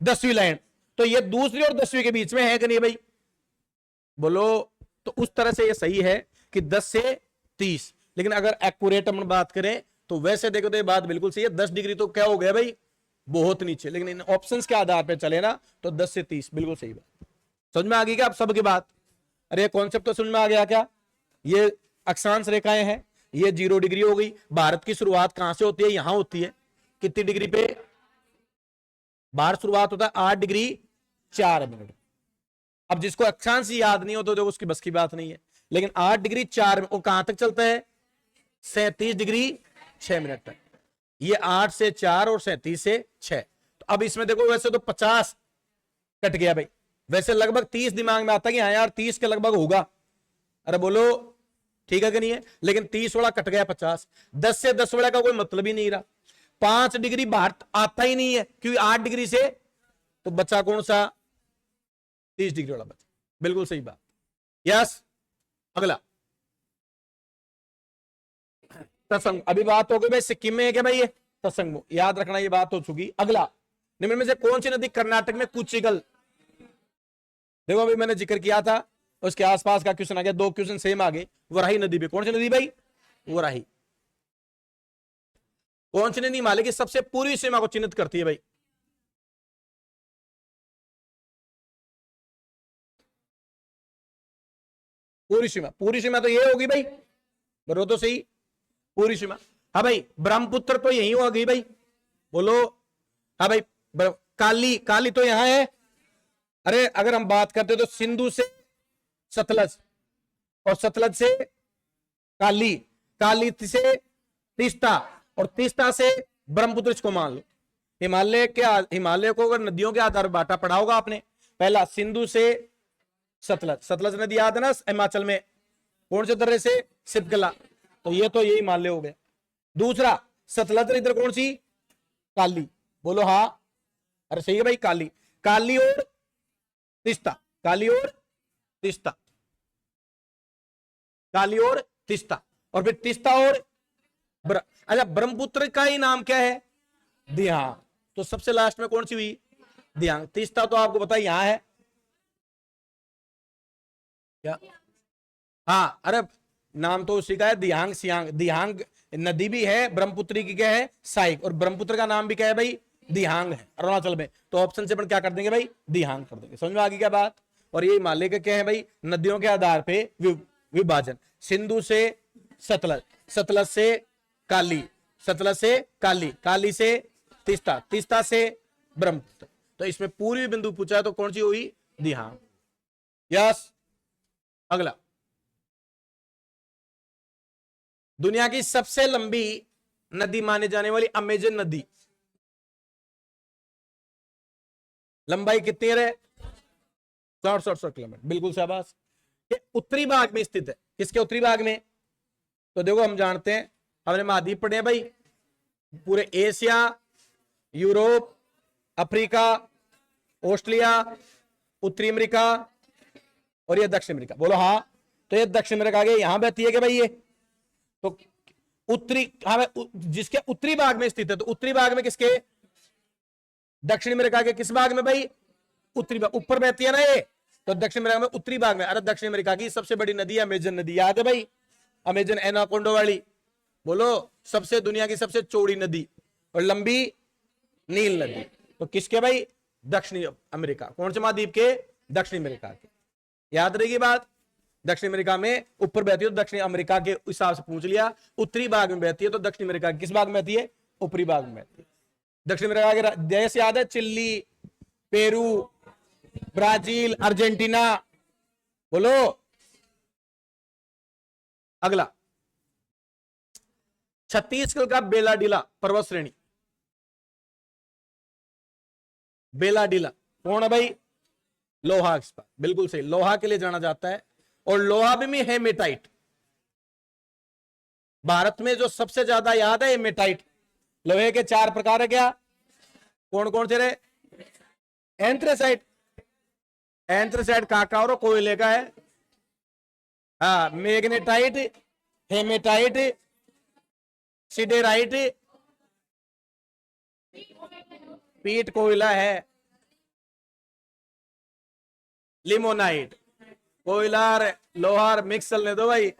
10वीं लाइन, तो ये दूसरी और 10वीं के बीच में है कि नहीं भाई? बोलो। तो उस तरह से ये सही है कि 10 से 30। लेकिन अगर एक्यूरेट हम बात करें तो वैसे देखो तो ये बात बिल्कुल सही है। 10 डिग्री तो क्या हो गया भाई, बहुत नीचे। लेकिन इन ऑप्शंस के आधार पर चले ना तो 10 से 30 बिल्कुल सही बात। समझ में आ गई क्या आप सबकी बात? अरे कॉन्सेप्ट तो समझ में आ गया क्या? ये अक्षांश रेखाएं हैं, ये 0 डिग्री हो गई। भारत की शुरुआत कहां से होती है? यहां होती है। कितनी डिग्री पे भारत शुरुआत होता है? 8 डिग्री 4 मिनट। अब जिसको अक्षांश याद नहीं हो तो उसकी बस की बात नहीं है। लेकिन 8 डिग्री 4 मिनट, वो कहां तक चलता है? 37 डिग्री 6 मिनट तक। ये 8 से 4 और 37 से 6। तो अब इसमें देखो, वैसे तो 50 कट गया भाई, वैसे लगभग 30 दिमाग में आता है कि हाँ यार 30 के लगभग होगा। अरे बोलो ठीक है कि नहीं है? लेकिन 30 वाला कट गया 50। 10 से 10 वाला का कोई मतलब ही नहीं रहा। 5 डिग्री भारत आता ही नहीं है, क्योंकि 8 डिग्री से तो बचा कौन सा? 30 डिग्री वाला बचा। बिल्कुल सही बात। यस, अगला तत्संग। अभी बात हो गई भाई सिक्किम में है क्या भाई? ये तत्संग याद रखना, ये बात हो चुकी। अगला निम्न में से कौन सी नदी कर्नाटक में कुचिगल, देखो अभी मैंने जिक्र किया था, उसके आसपास का क्वेश्चन आ गया, दो क्वेश्चन सेम आ गए। वराही नदी पे, कौन सी नदी भाई? वराही। कौन सी नदी हिमालय की सबसे पूर्वी सीमा को चिन्हित करती है भाई? पूर्वी सीमा, पूर्वी सीमा तो ये होगी भाई, बोलो तो सही, पूर्वी सीमा। हाँ भाई, ब्रह्मपुत्र तो यही होगी भाई, बोलो। हाँ भाई, काली, काली तो यहां है। अरे अगर हम बात करते तो सिंधु से सतलज, और सतलज से काली, काली से तीस्ता, और तीस्ता से ब्रह्मपुत्र, इसको मान लो। हिमालय को अगर नदियों के आधार पर बांटा पड़ा होगा आपने, पहला सिंधु से सतलज, सतलज नदी याद है ना हिमाचल में, कौन से दर्रे से? सिपकला, तो ये हिमालय हो गया। दूसरा सतलज इधर कौन सी? काली, बोलो हाँ। अरे सही है भाई, काली, काली और तीस्ता, काली और तीस्ता, काली और तीस्ता, और फिर तीस्ता और अच्छा, ब्रह्मपुत्र का ही नाम क्या है? दियांग। तो सबसे लास्ट में कौन सी हुई? दियांग। तीस्ता तो आपको पता यहां है क्या? हाँ, अरे नाम तो उसी का है, दियांग सियांग। दियांग नदी भी है, ब्रह्मपुत्री की क्या है? सहायक, और ब्रह्मपुत्र का नाम भी क्या है भाई? दिहांग है, अरुणाचल में। तो ऑप्शन से अपन क्या कर देंगे भाई? दिहांग कर देंगे। समझ में आ गई क्या बात? और ये हिमालय के क्या है भाई? नदियों के आधार पे विभाजन, सिंधु से सतलज, सतलज से काली, सतलज से काली, काली से तीस्ता, तीस्ता से ब्रह्मपुत्र। तो इसमें पूर्वी बिंदु पूछा है तो कौन सी हुई? दिहांग। यस। अगला, दुनिया की सबसे लंबी नदी माने जाने वाली अमेजन नदी, लंबाई कितनी है? 67 किलोमीटर, बिल्कुल शाबाश। ये उत्तरी भाग में स्थित है। किसके उत्तरी भाग में? तो देखो हम जानते हैं, हमने महाद्वीप पढ़े हैं भाई, पूरे एशिया, यूरोप, अफ्रीका, ऑस्ट्रेलिया, उत्तरी अमेरिका, और ये दक्षिण अमेरिका, बोलो हाँ। तो ये दक्षिण अमेरिका के यहां बहती है कि भाई? ये तो उत्तरी, हाँ, जिसके उत्तरी भाग में स्थित है, तो उत्तरी भाग में किसके? दक्षिण अमेरिका के किस भाग में भाई? उत्तरी भाग, ऊपर बहती है ना ये, तो दक्षिण अमेरिका में उत्तरी भाग में। अरे दक्षिण अमेरिका की सबसे बड़ी नदी अमेजन नदी, याद है भाई? अमेजन एनाकोंडा वाली, बोलो। सबसे दुनिया की सबसे चौड़ी नदी और लंबी नील नदी, तो किसके भाई? दक्षिणी अमेरिका। कौन से महाद्वीप के? दक्षिण अमेरिका के। याद रहेगी बात? दक्षिण अमेरिका में ऊपर बहती है तो दक्षिण अमेरिका के हिसाब से पूछ लिया। उत्तरी भाग में बहती है तो दक्षिण अमेरिका किस भाग में बहती है? ऊपरी भाग में बहती है। दक्षिण अमेरिका के देश याद है? चिली, पेरू, ब्राजील, अर्जेंटीना, बोलो। अगला, छत्तीसगढ़ का बेलाडीला पर्वत श्रेणी, बेलाडीला कौन है भाई? लोहा इस्पात, बिल्कुल सही, लोहा के लिए जाना जाता है। और लोहा भी हेमेटाइट, भारत में जो सबसे ज्यादा याद है हेमेटाइट। लोहे के 4 प्रकार है क्या? कौन कौन से रहे? एंथ्रेसाइट, एंथ्रेसाइट काका और कोयले का है। हाँ, मैग्नेटाइट, हेमेटाइट, सिडेराइट, पीट कोयला है, लिमोनाइट, कोयलार लोहार मिक्स चलने दो भाई।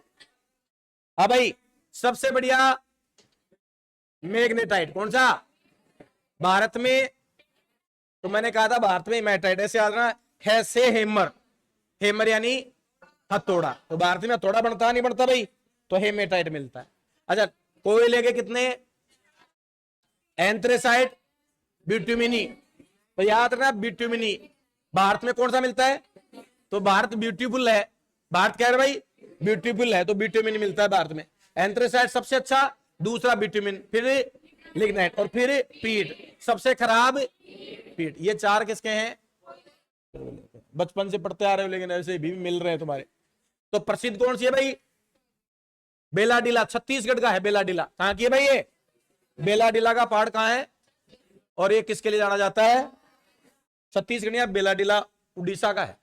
हाँ भाई, सबसे बढ़िया मैग्नेटाइट कौन सा? भारत में, तो मैंने कहा था भारत में मैटाइट, ऐसे याद रखना है से हेमर, हेमर यानी हथौड़ा, तो भारत में हथौड़ा बनता नहीं बनता भाई? तो हेमेटाइट मिलता है। अच्छा, कोयले के कितने? एंथ्रेसाइट, ब्यूट्यूमिनी, तो याद रखना ब्यूट्यूमिनी भारत में कौन सा मिलता है? तो भारत ब्यूटीफुल है, भारत क्या है भाई? ब्यूटीफुल है, तो ब्यूट्यूमिन मिलता है भारत में। एंथ्रेसाइट सबसे अच्छा, दूसरा ब्यूट्यूमिन, फिर लिग्नाइट, और फिर पीट, सबसे खराब पीट। ये 4 किसके हैं? बचपन से पढ़ते आ रहे हो, लेकिन ऐसे भी मिल रहे हैं तुम्हारे। तो प्रसिद्ध कौन सी है भाई? बेलाडीला, छत्तीसगढ़ का है बेलाडीला। कहां की है भाई ये? बेलाडीला का पहाड़ कहां है? और ये किसके लिए जाना जाता है? छत्तीसगढ़ या बेलाडीला उड़ीसा का है,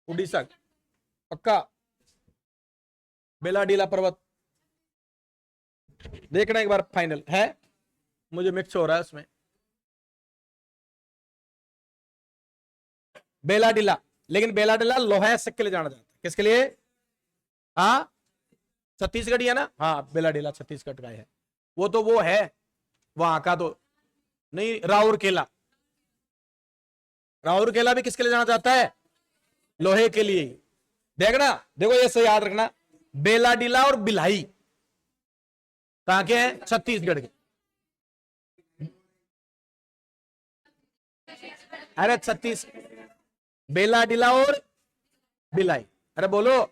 उड़ीसा पक्का। बेलाडीला पर्वत देखना एक बार, फाइनल है, मुझे मिक्स हो रहा है उसमें। बेलाडिला, लेकिन बेलाडिला लोहायसक के लिए जाना जाता है। किसके लिए? हाँ छत्तीसगढ़ है ना, हाँ बेलाडिला छत्तीसगढ़ का है। वो तो वो है वहां का तो नहीं। राउरकेला, राउरकेला भी किसके लिए जाना जाता है? लोहे के लिए। देखना, देखो ये से याद रखना, बेलाडिला और बिलाई कहां के हैं? छत्तीसगढ़ के। अरे छत्तीस, बेलाडिला और बिलाई, अरे बोलो,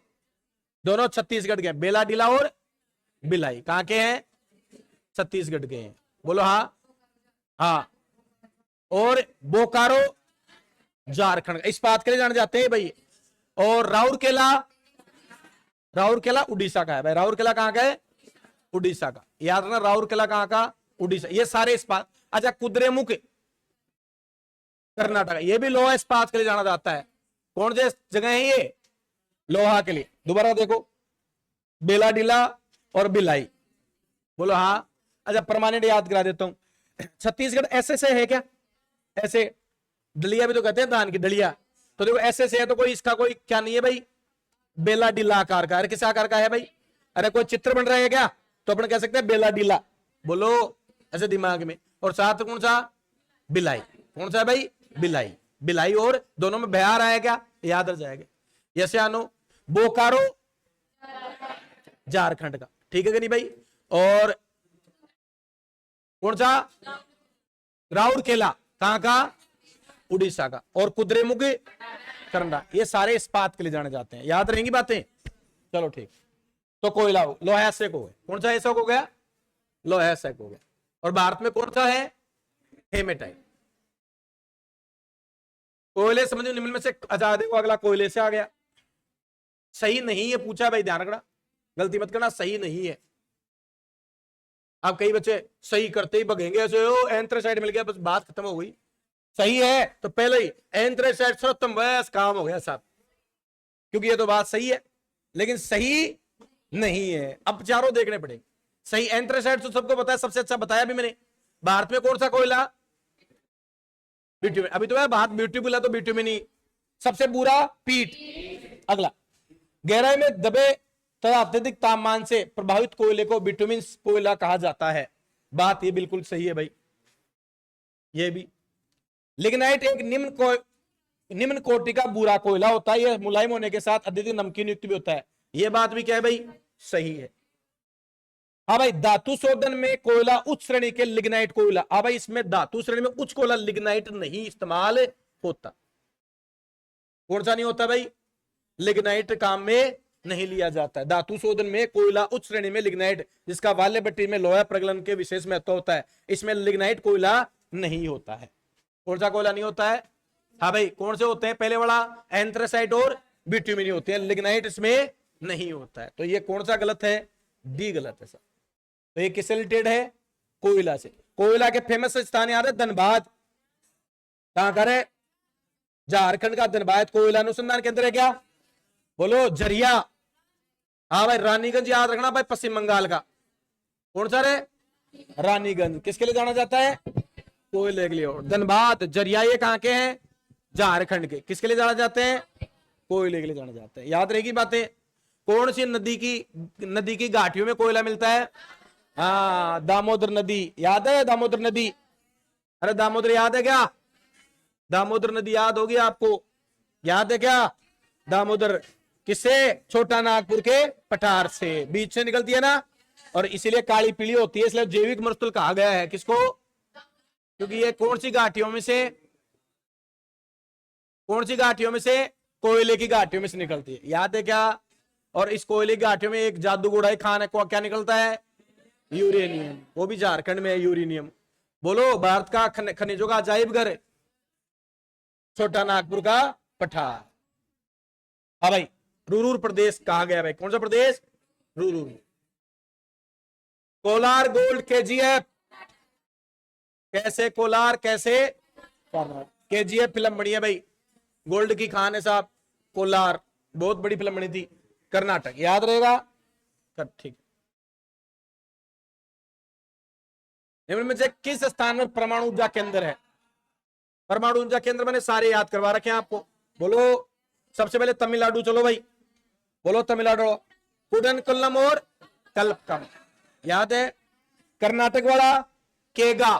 दोनों छत्तीसगढ़ के। बेलाडिला और बिलाई कहां के हैं? छत्तीसगढ़ के हैं। बोलो हाँ। हाँ, और बोकारो झारखंड, इस बात के लिए जाने जाते हैं भाई। और राउरकेला, राउरकेला उड़ीसा का है भाई। राउरकेला कहां का है? उड़ीसा का। याद रखना, राउरकेला कहां का? उड़ीसा। ये सारे इस्पात। अच्छा, कुद्रेमुख कर्नाटक, ये भी लोहा इस्पात के लिए जाना जाता है। कौन से जगह है ये? लोहा के लिए। दोबारा देखो, बेलाडिला और बिलाई, बोलो हाँ। अच्छा, परमानेंट याद करा देता हूं। छत्तीसगढ़ ऐसे से है क्या? ऐसे डलिया भी तो कहते हैं धान की डलिया, तो देखो ऐसे से है तो कोई इसका कोई क्या नहीं है भाई? बेलाडिला आकार का। अरे किस आकार का है भाई? अरे कोई चित्र बन रहा है क्या? तो अपन कह सकते हैं बेलाडिला, बोलो ऐसे दिमाग में। और साथ कौन सा? बिलाई। कौन सा है भाई? बिलाई। बिलाई और दोनों में बिहार आया क्या? याद रह जाएगा। जैसे आनो बोकारो झारखंड का, ठीक है कि नहीं भाई? और कौन सा? राउरकेला कहां का? उड़ीसा का। और कुद्रेमुख कर्नाटक, ये सारे इस्पात के लिए जाने जाते हैं। याद रहेंगी बातें? चलो ठीक। तो कोयला लोहायसक हो गया। कौन सा ऐसा हो गया? लोहायसक हो गया। और भारत में कौन सा है? हेमेटाइट। कोयले समझो निम्न में से आजादी को, अगला कोयले से आ गया। सही नहीं है पूछा भाई, ध्यान रखना, गलती मत करना, सही नहीं है। अब कई बच्चे सही करते ही भगेंगे ऐसे, ओ एंथ्रेसाइड मिल गया बस बात खत्म हो गई। सही है तो पहले ही एंथ्रेसाइड सर्वोत्तम, बस काम हो गया साहब, क्योंकि ये तो बात सही है, लेकिन सही नहीं है। अब चारों देखने पड़ेंगे। सही एंथ्रेसाइड तो सबको पता है, सबसे अच्छा बताया भी मैंने। भारत में कौन सा कोयला? बिट्यूमिन। अभी तो है भारत ब्यूटीफुल है तो बिट्यूमिन ही। सबसे बुरा पीट। अगला, गहराई में दबे तथा अत्यधिक तापमान से प्रभावित कोयले को बिट्यूमिन कोयला कहा जाता है। बात ये बिल्कुल सही है भाई। ये भी लिग्नाइट एक निम्न कोटि का बुरा कोयला होता है। यह मुलायम होने के साथ अत्यधिक नमकीन युक्त भी होता है। यह बात भी क्या है भाई? सही है। हाँ भाई, धातु शोधन में कोयला उच्च श्रेणी के लिग्नाइट कोयला। हाँ भाई, इसमें धातु श्रेणी में उच्च कोयला लिग्नाइट नहीं इस्तेमाल होता। कौन सा नहीं होता भाई? लिग्नाइट काम में नहीं लिया जाता है। धातु शोधन में कोयला उच्च श्रेणी में लिग्नाइट, जिसका बाल्य भट्टी में लोहा प्रगलन के विशेष महत्व होता है, इसमें लिग्नाइट कोयला नहीं होता है। कौन सा कोयला नहीं होता है? हाँ भाई, कौन से होते हैं? पहले वाला एंथ्रेसाइट और बिट्यूमिन होते हैं, लिग्नाइट इसमें नहीं होता है। तो ये कौन सा गलत है? डी गलत है सर। तो ये किससे रिलेटेड है? कोयला से। कोयला के फेमस स्थान याद है? धनबाद। कहां कर है? झारखंड का धनबाद कोयला अनुसंधान केंद्र है क्या? बोलो जरिया। हाँ भाई, रानीगंज याद रखना भाई, पश्चिम बंगाल का। कौन सा रे? रानीगंज। किसके लिए जाना जाता है? कोयले के लिए। और धनबाद जरिया ये कहां के हैं? झारखंड के। किसके लिए जाना जाते हैं? कोयले के लिए जाना जाता है। याद रहेगी बातें। कौन सी नदी की घाटियों में कोयला मिलता है? हाँ, दामोदर नदी। याद है दामोदर नदी? अरे दामोदर याद है क्या? दामोदर नदी याद होगी आपको? याद है क्या? दामोदर किससे? छोटा नागपुर के पठार से बीच से निकलती है ना, और इसीलिए काली पीली होती है, इसलिए जैविक मरुस्थल कहा गया है। किसको? क्योंकि ये कौन सी घाटियों में से, कौन सी घाटियों में से? कोयले की घाटियों में से निकलती है। याद है क्या? और इस कोयले की घाटियों में एक जादूगोड़ा खान है, क्या निकलता है? यूरेनियम। वो भी झारखंड में है यूरेनियम। बोलो, भारत का खनिजों का अजायब घर, छोटा नागपुर का पठार। हाँ भाई, रूरूर प्रदेश कहा गया भाई। कौन सा प्रदेश? रूरूर। Kolar gold KGF. कैसे कोलार, कैसे केजीएफ फिल्म बनी है भाई। गोल्ड की खान है साहब। कोलार बहुत बड़ी फिल्म बनी थी, कर्नाटक। याद रहेगा? ठीक। निम्न में से किस स्थान में परमाणु ऊर्जा केंद्र है? परमाणु ऊर्जा केंद्र मैंने सारे याद करवा रखे हैं आपको। बोलो सबसे पहले तमिलनाडु चलो भाई, बोलो तमिलनाडु, कुडनकुलम और कल्पकम, याद है। कर्नाटक वाला केगा,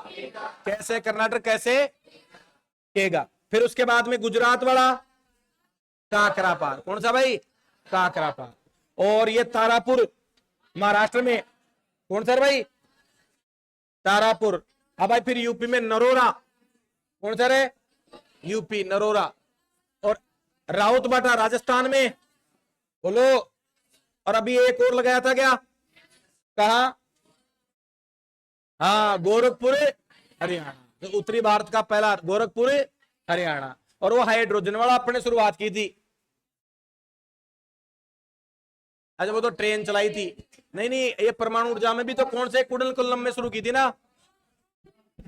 कैसे कर्नाटक कैसे केगा। फिर उसके बाद में गुजरात वाला काकरापार, कौन सा भाई, काकरापार। और ये तारापुर महाराष्ट्र में, कौन सा भाई, तारापुर। अब भाई फिर यूपी में नरोरा, कौन सा रे, यूपी नरोरा। और राउतबाटा राजस्थान में, बोलो। और अभी एक और लगाया था क्या, कहा, हाँ गोरखपुर हरियाणा, तो उत्तरी भारत का पहला गोरखपुर हरियाणा। और वो हाइड्रोजन वाला अपने शुरुआत की थी, अच्छा वो तो ट्रेन चलाई थी, नहीं नहीं, ये परमाणु ऊर्जा में भी तो कौन से कुडनकुलम में शुरू की थी ना,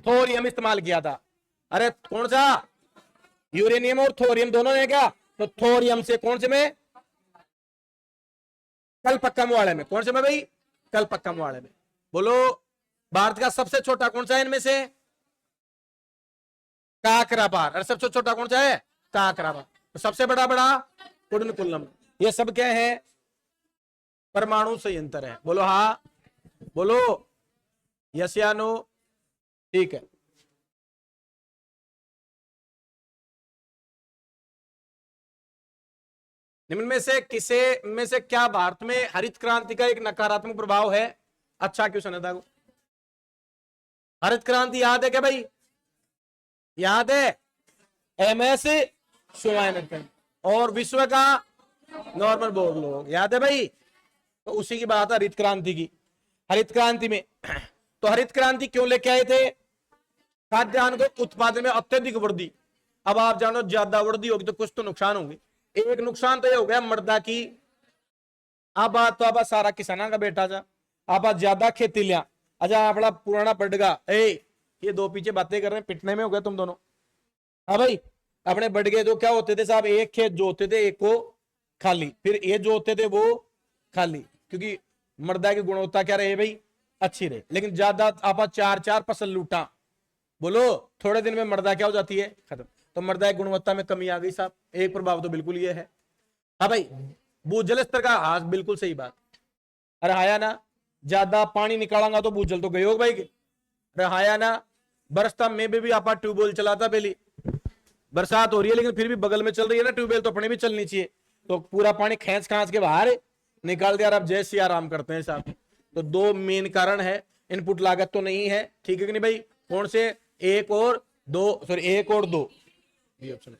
थोरियम इस्तेमाल किया था। अरे कौन सा, यूरेनियम और थोरियम दोनों ने क्या, तो थोरियम से कौन से में, कलपक्कम वाले में, कौन से में भाई, कलपक्कम वाले में। बोलो भारत का सबसे छोटा कौन सा है इनमें से, काकरापार। अरे सबसे छोटा कौन सा है, काकरापार। तो सबसे बड़ा बड़ा कुडनकुलम। ये सब क्या है, परमाणु संयंत्र है। बोलो हाँ, बोलो यस या नो, ठीक है। निम्न में से किसे में से क्या भारत में हरित क्रांति का एक नकारात्मक प्रभाव है, अच्छा क्वेश्चन है। देखो हरित क्रांति याद है क्या भाई, याद है, MS स्वामिनाथन और विश्व का नॉर्मन बोरलॉग, याद है भाई। तो उसी की बात है हरित क्रांति की। हरित क्रांति में तो हरित क्रांति क्यों लेके आए थे, खाद्यान्न के उत्पादन में अत्यधिक वृद्धि। अब आप जानो ज्यादा वृद्धि होगी तो कुछ तो नुकसान होंगे। एक नुकसान तो ये हो गया मृदा की, अब तो आप सारा किसाना का बेटा जा, आप ज्यादा खेती लिया, अच्छा अपना पुराना बडगा, ये दो पीछे बातें कर रहे हैं, पिटने में हो गए तुम दोनों। हाँ भाई, अपने बडगे जो क्या होते थे साहब, एक खेत जोते थे, एक को खाली, फिर ये जो होते थे वो खाली, क्योंकि मृदा की गुणवत्ता क्या रहे भाई, अच्छी रहे। लेकिन ज्यादा आप चार चार फसल लूटा, बोलो थोड़े दिन में मृदा क्या हो जाती है, खत्म। तो मृदा की गुणवत्ता में कमी आ गई साहब, एक प्रभाव तो बिल्कुल ये है। हाँ भाई, भूजल स्तर का, हाँ बिल्कुल सही बात। अरे हाया ना, ज्यादा पानी निकालेंगा तो भूजल तो गए हो भाई। अरे हाया ना, बरसता में भी आप ट्यूबवेल चलाता, पहले बरसात हो रही है लेकिन फिर भी बगल में चल रही है ना ट्यूबवेल, तो अपने भी चलनी चाहिए, तो पूरा पानी खींच खांच के बाहर निकाल दिया। आप जैसे आराम करते हैं साहब। तो दो मेन कारण है, इनपुट लागत तो नहीं है, ठीक है कि नहीं भाई। कौन से, एक और दो, सॉरी एक और दो, ये ऑप्शन है।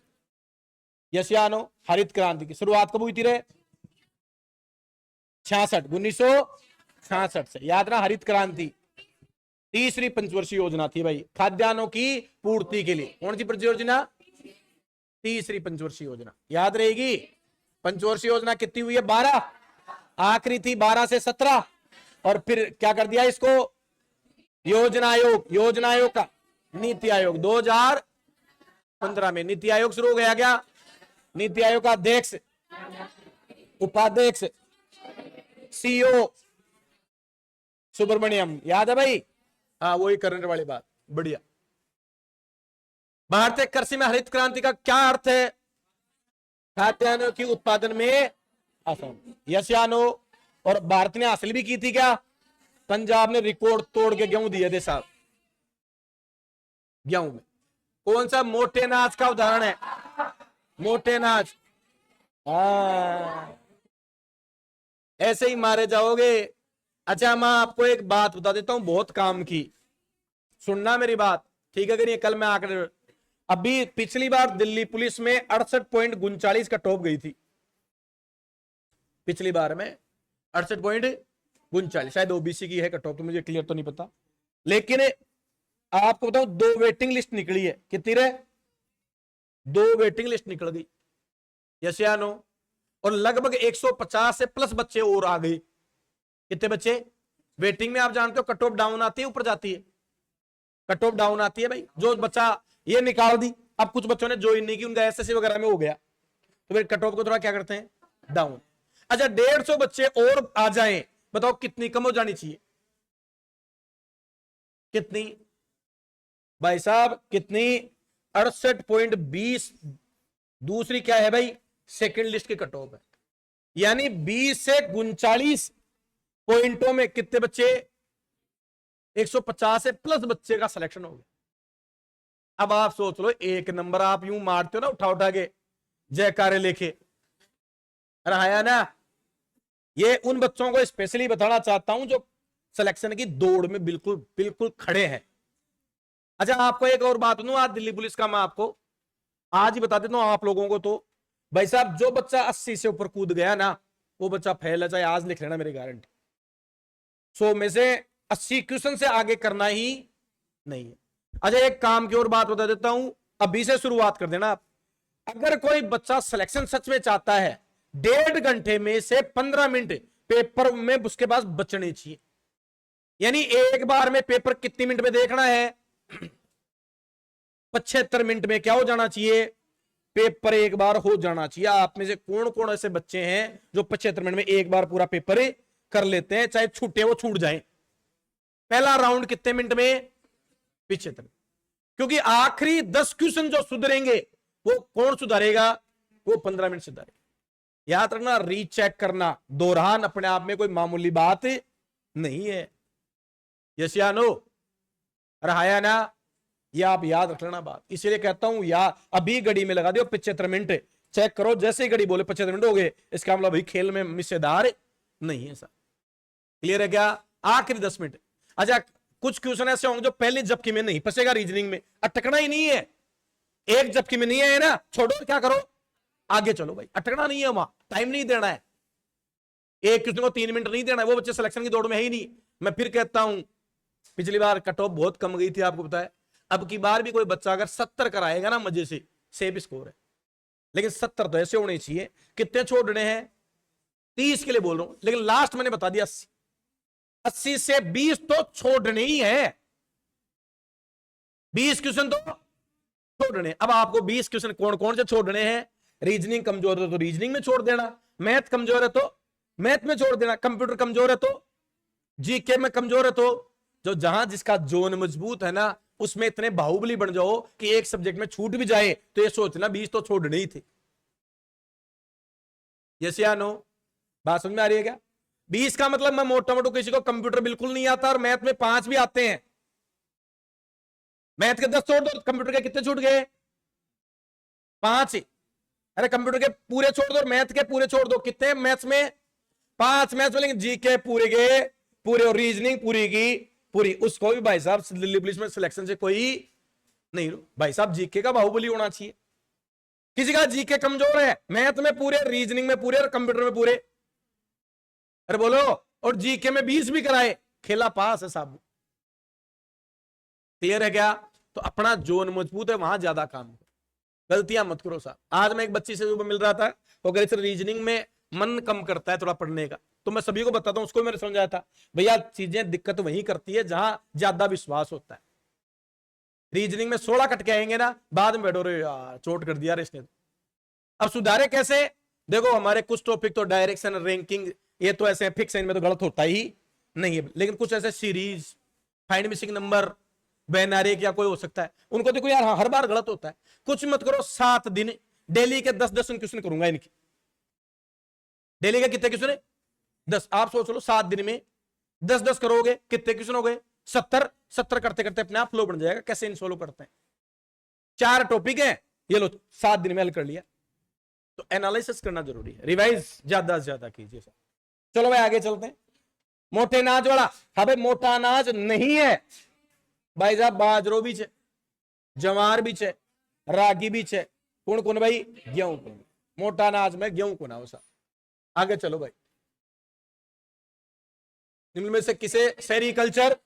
यस या नो। हरित क्रांति की शुरुआत कब हुई थी रे, 1966 से, याद ना। हरित क्रांति तीसरी पंचवर्षीय योजना थी भाई, खाद्यान्नों की पूर्ति के लिए। कौन सी परियोजना, तीसरी पंचवर्षीय योजना, याद रहेगी। पंचवर्षीय योजना कितनी हुई है, 12, आखिरी थी 12 से 17, और फिर क्या कर दिया इसको, योजना आयोग, योजना आयोग का नीति आयोग 2015 में नीति आयोग शुरू हो गया। क्या नीति आयोग का अध्यक्ष, उपाध्यक्ष, CEO सुब्रमण्यम, याद है भाई, हाँ वही करने वाली बात, बढ़िया। भारतीय कृषि में हरित क्रांति का क्या अर्थ है, खाद्यान्नों की उत्पादन में आसान, यस या नो। और भारत ने हासिल भी की थी क्या, पंजाब ने रिकॉर्ड तोड़ के गेहूं दिए थे साहब। गेहूं में कौन सा मोटे अनाज का उदाहरण है, मोटे अनाज, ऐसे ही मारे जाओगे। अच्छा मैं आपको एक बात बता देता हूं, बहुत काम की, सुनना मेरी बात, ठीक है कि नहीं। कल मैं आकर, अभी पिछली बार दिल्ली पुलिस में 68.39 का टॉप गई थी, पिछली बार में 68.39, शायद OBC की है कट ऑफ, तो मुझे क्लियर तो नहीं पता। लेकिन आपको बताऊं 2 वेटिंग लिस्ट निकली है, कितनी रे, 2 वेटिंग लिस्ट निकल गई, यस या नो। और लगभग 150 से प्लस बच्चे और आ गए। कितने बच्चे वेटिंग में, आप जानते हो कट ऑफ डाउन आती है ऊपर जाती है, कट ऑफ डाउन आती है भाई। जो बच्चा ये निकाल दी, अब कुछ बच्चों ने ज्वाइन नहीं की, उनका SSC वगैरह में हो गया, तो फिर कट ऑफ को थोड़ा क्या करते हैं, डाउन। अच्छा 150 बच्चे और आ जाएं, बताओ कितनी कम हो जानी चाहिए, कितनी भाई साहब, कितनी, 68.20 दूसरी क्या है भाई, सेकंड लिस्ट की कट ऑफ है। यानी 20 से 39 पॉइंटों में कितने बच्चे, 150 से प्लस बच्चे का सिलेक्शन हो गया। अब आप सोच लो, एक नंबर आप यूं मारते हो ना उठा उठा के जयकारे लेके, आया ना। ये उन बच्चों को स्पेशली बताना चाहता हूं जो सिलेक्शन की दौड़ में बिल्कुल बिल्कुल खड़े हैं। अच्छा आपको एक और बात दूं, आज दिल्ली पुलिस का मैं आपको आज ही बता देता हूं आप लोगों को। तो भाई साहब, जो बच्चा 80 से ऊपर कूद गया ना, वो बच्चा फेल है, चाहे आज लिख लेना मेरी गारंटी। 100 में से 80 क्वेश्चन से आगे करना ही नहीं है। अच्छा एक काम की और बात बता देता हूं, अभी से शुरुआत कर देना आप। अगर कोई बच्चा सिलेक्शन सच में चाहता है, 1.5 घंटे में से 15 मिनट पेपर में उसके पास बचने चाहिए। यानी एक बार में पेपर कितनी मिनट में देखना है, 75 मिनट में क्या हो जाना चाहिए, पेपर एक बार हो जाना चाहिए। आप में से कौन कौन ऐसे बच्चे हैं जो 75 मिनट में एक बार पूरा पेपर कर लेते हैं, चाहे छूटे वो छूट जाए। पहला राउंड कितने मिनट में, 75। क्योंकि आखिरी 10 क्वेश्चन जो सुधरेंगे वो कौन सुधारेगा, वो 15 मिनट सुधारेगा। याद रखना, रीचेक करना, दोहरान अपने आप में कोई मामूली बात नहीं है। यस या नो, रहाया ना, ये आप याद रख लेना बात। इसलिए कहता हूं यार, अभी घड़ी में लगा दियो 75 मिनट, चेक करो, जैसे ही घड़ी बोले 75 मिनट हो गए, इसका मतलब अभी खेल में हिस्सेदार नहीं है सर। क्लियर है क्या, आखिरी 10 मिनट। अच्छा कुछ क्वेश्चन ऐसे होंगे जो पहली झपकी में नहीं फंसेगा, रीजनिंग में अटकना ही नहीं है, एक झपकी में नहीं है ना, छोड़ो, क्या करो, आगे चलो भाई, अटकना नहीं है, वहां टाइम नहीं देना है, एक क्वेश्चन को 3 मिनट नहीं देना है, वो बच्चे सिलेक्शन की दौड़ में है ही नहीं। मैं फिर कहता हूं, पिछली बार कट ऑफ बहुत कम गई थी, आपको पता है। अब की बार भी कोई बच्चा अगर 70 कराएगा ना, मजे से सेफ स्कोर है। लेकिन 70 तो ऐसे होने चाहिए, कितने छोड़ने हैं, 30 के लिए बोल रहा हूं, लेकिन लास्ट मैंने बता दिया 80, 80 से 20 तो छोड़ने ही है, 20 क्वेश्चन तो छोड़ने। अब आपको 20 क्वेश्चन कौन कौन से छोड़ने हैं, रीजनिंग कमजोर है तो रीजनिंग में छोड़ देना, मैथ कमजोर है तो मैथ में छोड़ देना, कंप्यूटर कमजोर है तो जीके में कमजोर है तो, जो जहां जिसका जोन मजबूत है ना, उसमें इतने बाहुबली बन जाओ कि एक सब्जेक्ट में छूट भी जाए तो ये सोचना 20 तो छोड़ने ही थे। यस या नो, बात समझ में आ रही है क्या। 20 का मतलब, मैं मोटा मोटा, किसी को कंप्यूटर बिल्कुल नहीं आता और मैथ में 5 भी आते हैं, मैथ के 10 छोड़ दो, कंप्यूटर के कितने छूट गए, 5 ही। अरे कंप्यूटर के पूरे छोड़ दो, मैथ के पूरे छोड़ दो, कितने मैथ्स में, 5 मैथ्स में, लेकिन जीके पूरे के पूरे और रीजनिंग पूरी की पूरी। उसको भी भाई साहब दिल्ली पुलिस में सिलेक्शन से कोई नहीं, भाई साहब जीके का बाहुबली होना चाहिए। किसी का जीके कमजोर है, मैथ में पूरे, रीजनिंग में पूरे और कंप्यूटर में पूरे, अरे बोलो, और जीके में 20 भी कराए, खेला पास है साहब। क्लियर है क्या। तो अपना जोन मजबूत है, वहां ज्यादा काम करो, गलतियां मत करो साहब। आज मैं एक बच्ची से मिल रहा था, वो अगर इस रीजनिंग में मन कम करता है थोड़ा पढ़ने का, तो मैं सभी को बताता हूं, उसको मैंने समझाया था, भैया चीजें दिक्कत वहीं करती है जहां ज्यादा विश्वास होता है। रीजनिंग में 16 कट के आएंगे ना, बाद में बैठो रे यार चोट कर दिया रे इसने। अब सुधारे कैसे, देखो हमारे कुछ टॉपिक तो डायरेक्शन, रैंकिंग, ये तो ऐसे फिक्स इनमें तो गलत होता ही नहीं है, लेकिन कुछ ऐसे सीरीज, फाइंड मिसिंग नंबर, बैनारे या कोई हो सकता है, उनको देखो यार हर बार गलत होता है। कुछ मत करो, 7 दिन डेली के 10-10 क्वेश्चन करूंगा इनकी, डेली के कितने क्वेश्चन है, 10। आप सोच लो 7 दिन में 10-10 करोगे, कितने क्वेश्चन हो गए, 70 करते करते अपने आप फ्लो बन जाएगा। कैसे इन सोल्व करते हैं, 4 टॉपिक है, ये लो 7 दिन में हल कर लिया। तो एनालिसिस करना जरूरी है, रिवाइज ज्यादा से ज्यादा कीजिए। चलो भाई आगे चलते हैं। मोटे अनाज वाला, हाँ भाई मोटा अनाज नहीं है भाई साहब, बाजरो भी है, जवार भी है, रागी भी है, कौन कौन भाई, गेहूं कौन, मोटा अनाज में गेहूं कौन है साहब। आगे चलो भाई, निम्न में से किसे, सेरिकल्चर,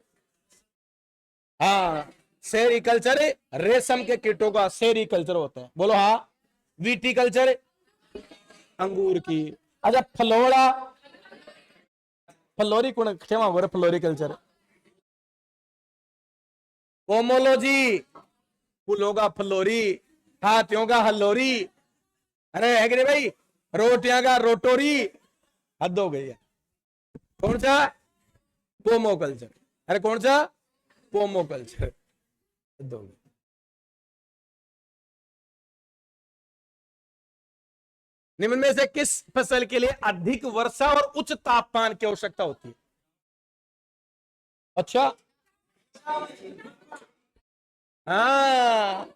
हाँ सेरिकल्चर रेशम के कीटों का सेरिकल्चर होता है, बोलो हाँ। विटीकल्चर अंगूर की। अच्छा फलोड़ा, फलोरी कौन, क्षमा हो रहा, फ्लोरिकल्चर। पोमोलॉजी, फूलों का फलोरी, हाथियों का हल्लोरी, अरे है कि नहीं भाई, रोटियां का रोटोरी, हद हो गई है। कौन सा, पोमोकल्चर, अरे कौन सा, पोमोकल्चर, हद हो गई। निम्न में से किस फसल के लिए अधिक वर्षा और उच्च तापमान की आवश्यकता होती है? अच्छा, हाँ,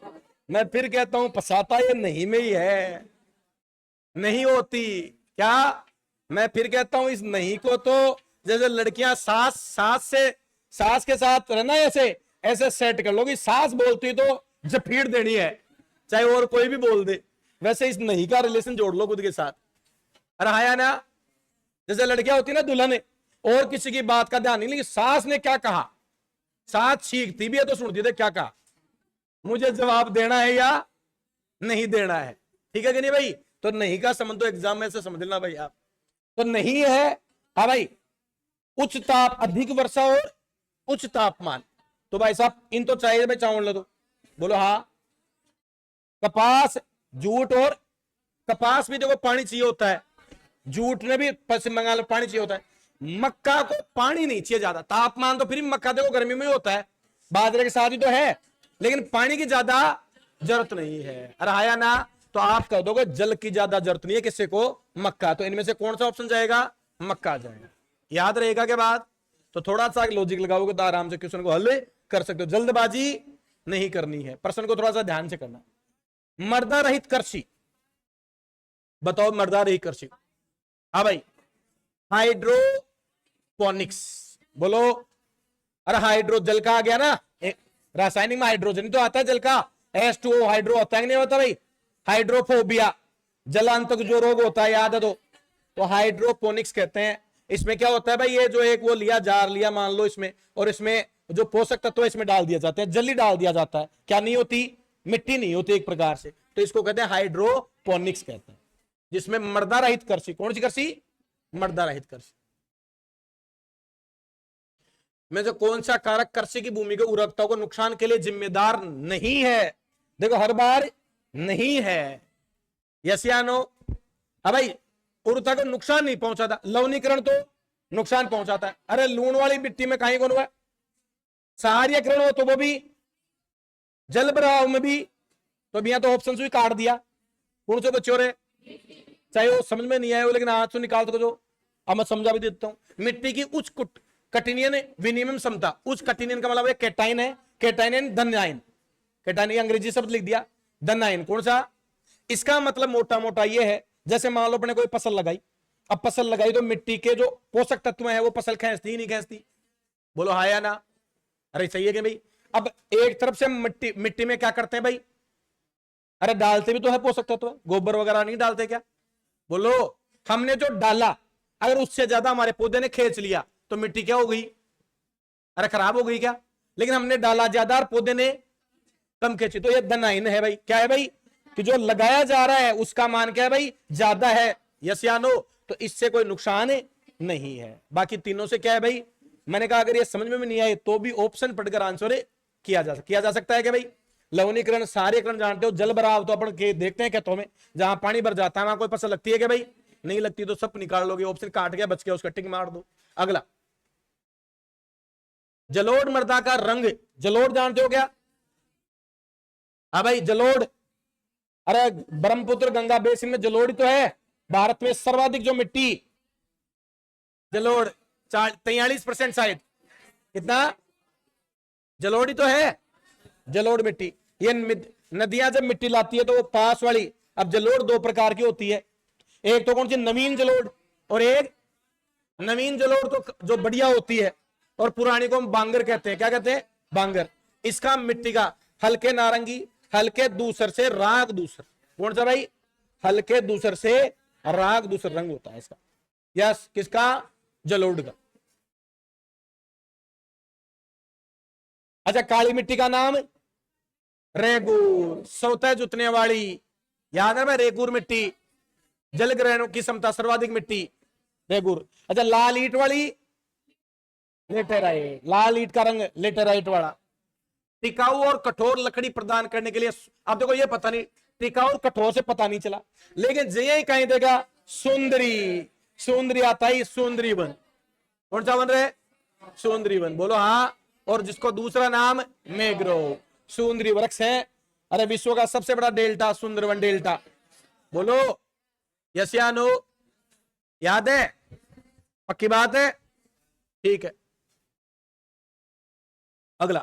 मैं फिर कहता हूं फसाता ये नहीं में ही है, नहीं होती क्या? मैं फिर कहता हूं इस नहीं को तो जैसे लड़कियां सास के साथ रहना ऐसे ऐसे सेट कर लो कि सास बोलती तो जफीड़ देनी है, चाहे और कोई भी बोल दे, वैसे इस नहीं का रिलेशन जोड़ लो खुद के साथ। अरे हाया ना, जैसे लड़कियां होती ना दुल्हन और किसी की बात का ध्यान नहीं, लेकिन सास ने क्या कहा, सास छींकती भी है तो सुनती थे क्या कहा, मुझे जवाब देना है या नहीं देना है, ठीक है कि नहीं भाई? तो नहीं का संबंध तो एग्जाम में से समझ लेना भाई आप, तो नहीं है। हाँ भाई, उच्च ताप, अधिक वर्षा और उच्च तापमान, तो भाई साहब इन तो चाहिए भाई, चावल लो तो बोलो हाँ। कपास, जूट, और कपास भी देखो पानी चाहिए होता है, जूट ने भी पश्चिम बंगाल में पानी चाहिए होता है। मक्का को पानी नहीं चाहिए ज्यादा, तापमान तो फिर मक्का देखो गर्मी में होता है, बाजरे के साथ ही तो है, लेकिन पानी की ज्यादा जरूरत नहीं है। अरे आया ना, तो आप कह दोगे जल की ज्यादा जरूरत नहीं है किसी को, मक्का, तो इनमें से कौन सा ऑप्शन जाएगा? मक्का जाएगा। याद रहेगा के बाद तो थोड़ा सा लॉजिक लगाओगे तो आराम से क्वेश्चन को हल कर सकते हो, जल्दबाजी नहीं करनी है, प्रश्न को थोड़ा सा ध्यान से करना। मर्दा रहित कृषि, बताओ मर्दा रहित कृषि। हाँ भाई, हाइड्रोपोनिक्स बोलो। अरे हाइड्रो जल का आ गया ना, रासायनिक में हाइड्रोजन तो आता है जल का, H2O हाइड्रो होता है नहीं होता भाई? हाइड्रोफोबिया, जलांतक जो रोग होता है याद है तो हाइड्रोपोनिक्स कहते हैं। इसमें क्या होता है भाई, ये जो एक वो लिया जार लिया मान लो इसमें, और इसमें जो पोषक तत्व इसमें डाल दिया जाते हैं, जल्दी डाल दिया जाता है, क्या नहीं होती? मिट्टी नहीं होती एक प्रकार से, तो इसको कहते हैं हाइड्रोपोनिक्स कहते हैं, जिसमें मर्दा रहित कृषि। कौन सी कृषि? मर्दा रहित कृषि। में से कौन सा कारक कृषि की भूमि के उर्वरकता को नुकसान के लिए जिम्मेदार नहीं है? देखो हर बार नहीं है, यस या नो? हाँ भाई, उर्वरकता को नुकसान नहीं पहुंचाता, लवणीकरण तो नुकसान पहुंचाता है। अरे लूण वाली मिट्टी में कहीं कौन हुआ? सहारियकरण हो तो वो भी, जल भराव में भी, तो अभी तो ऑप्शन भी काट दिया। कौन से बच्चों रे, चाहे वो समझ में नहीं आए हो लेकिन आज तो निकाल दो, जो अब मैं समझा भी देता हूं। मिट्टी की उच्च कटिनियन विनिमय क्षमता, उच्च कटिनियन का मतलब कैटाइन है, कैटाइन धन आयन, कैटाइन अंग्रेजी शब्द लिख दिया, धन आयन कौन सा? इसका मतलब मोटा मोटा ये है, जैसे मान लो अपने कोई फसल लगाई, अब फसल लगाई तो मिट्टी के जो पोषक तत्व है वो फसल खींचती नहीं खींचती? बोलो हाँ या ना? अरे सही है कि भाई? अब एक तरफ से मिट्टी में क्या करते हैं भाई? अरे डालते भी तो है पोषक तत्व, गोबर वगैरह नहीं डालते क्या? बोलो, हमने जो डाला अगर उससे ज्यादा हमारे पौधे ने खींच लिया तो मिट्टी क्या हो गई? अरे खराब हो गई क्या? लेकिन हमने डाला ज्यादा और पौधे ने कम खींची, तो ये धनाइन है भाई। क्या है भाई? कि जो लगाया जा रहा है उसका मान क्या है भाई? ज्यादा है, यस या नो? तो इससे कोई नुकसान नहीं है। बाकी तीनों से क्या है भाई? मैंने कहा अगर ये समझ में नहीं आए तो भी ऑप्शन पढ़कर आंसर किया जा सकता है क्या भाई? लवणीकरण, सारीकरण जानते हो, जल भराव तो अपन देखते हैं खेतों में, जहां पानी भर जाता है वहां कोई फसल लगती है क्या भाई? नहीं लगती, तो सब निकाल लोगे, ऑप्शन काट गया बच गया, उसका टिक मार दो। अगला, जलोढ़ मृदा का रंग, जलोढ़ जानते हो क्या? हाँ भाई जलोढ़, अरे ब्रह्मपुत्र गंगा बेसिन में जलोढ़ तो है, भारत में सर्वाधिक जो मिट्टी जलोढ़ 43% शायद, कितना जलोढ़ तो है, जलोढ़ मिट्टी। ये नदियां जब मिट्टी लाती है तो वो पास वाली, अब जलोढ़ दो प्रकार की होती है, एक तो कौन सी? नवीन जलोढ़, और एक नवीन जलोढ़ तो जो बढ़िया होती है, और पुरानी को हम बांगर कहते हैं। क्या कहते हैं? बांगर। इसका मिट्टी का हल्के नारंगी, हल्के दूसर से राग दूसर, कौन सा भाई? हल्के दूसर से राग दूसर रंग होता है इसका। यस, किसका? जलोढ़ का। अच्छा, काली मिट्टी का नाम रेगूर, सौता जुतने वाली, याद है भाई? रेगूर मिट्टी, जल ग्रहणों की क्षमता सर्वाधिक मिट्टी रेगूर। अच्छा, लाल ईट वाली लेटेराइट, लाल ईट का रंग लेटेराइट वाला। टिकाऊ और कठोर लकड़ी प्रदान करने के लिए, अब देखो ये पता नहीं, टिकाऊ और कठोर से पता नहीं चला, लेकिन जे कहीं देगा सुंदरी, सुंदरी आता है, सुंदरी वन, कौन सा बन रहे? सुंदरी वन, बोलो हाँ। और जिसको दूसरा नाम मैंग्रोव, सुंदरी वृक्ष है। अरे विश्व का सबसे बड़ा डेल्टा सुंदरवन डेल्टा, बोलो यस या नो? याद है? पक्की बात है? ठीक है। अगला,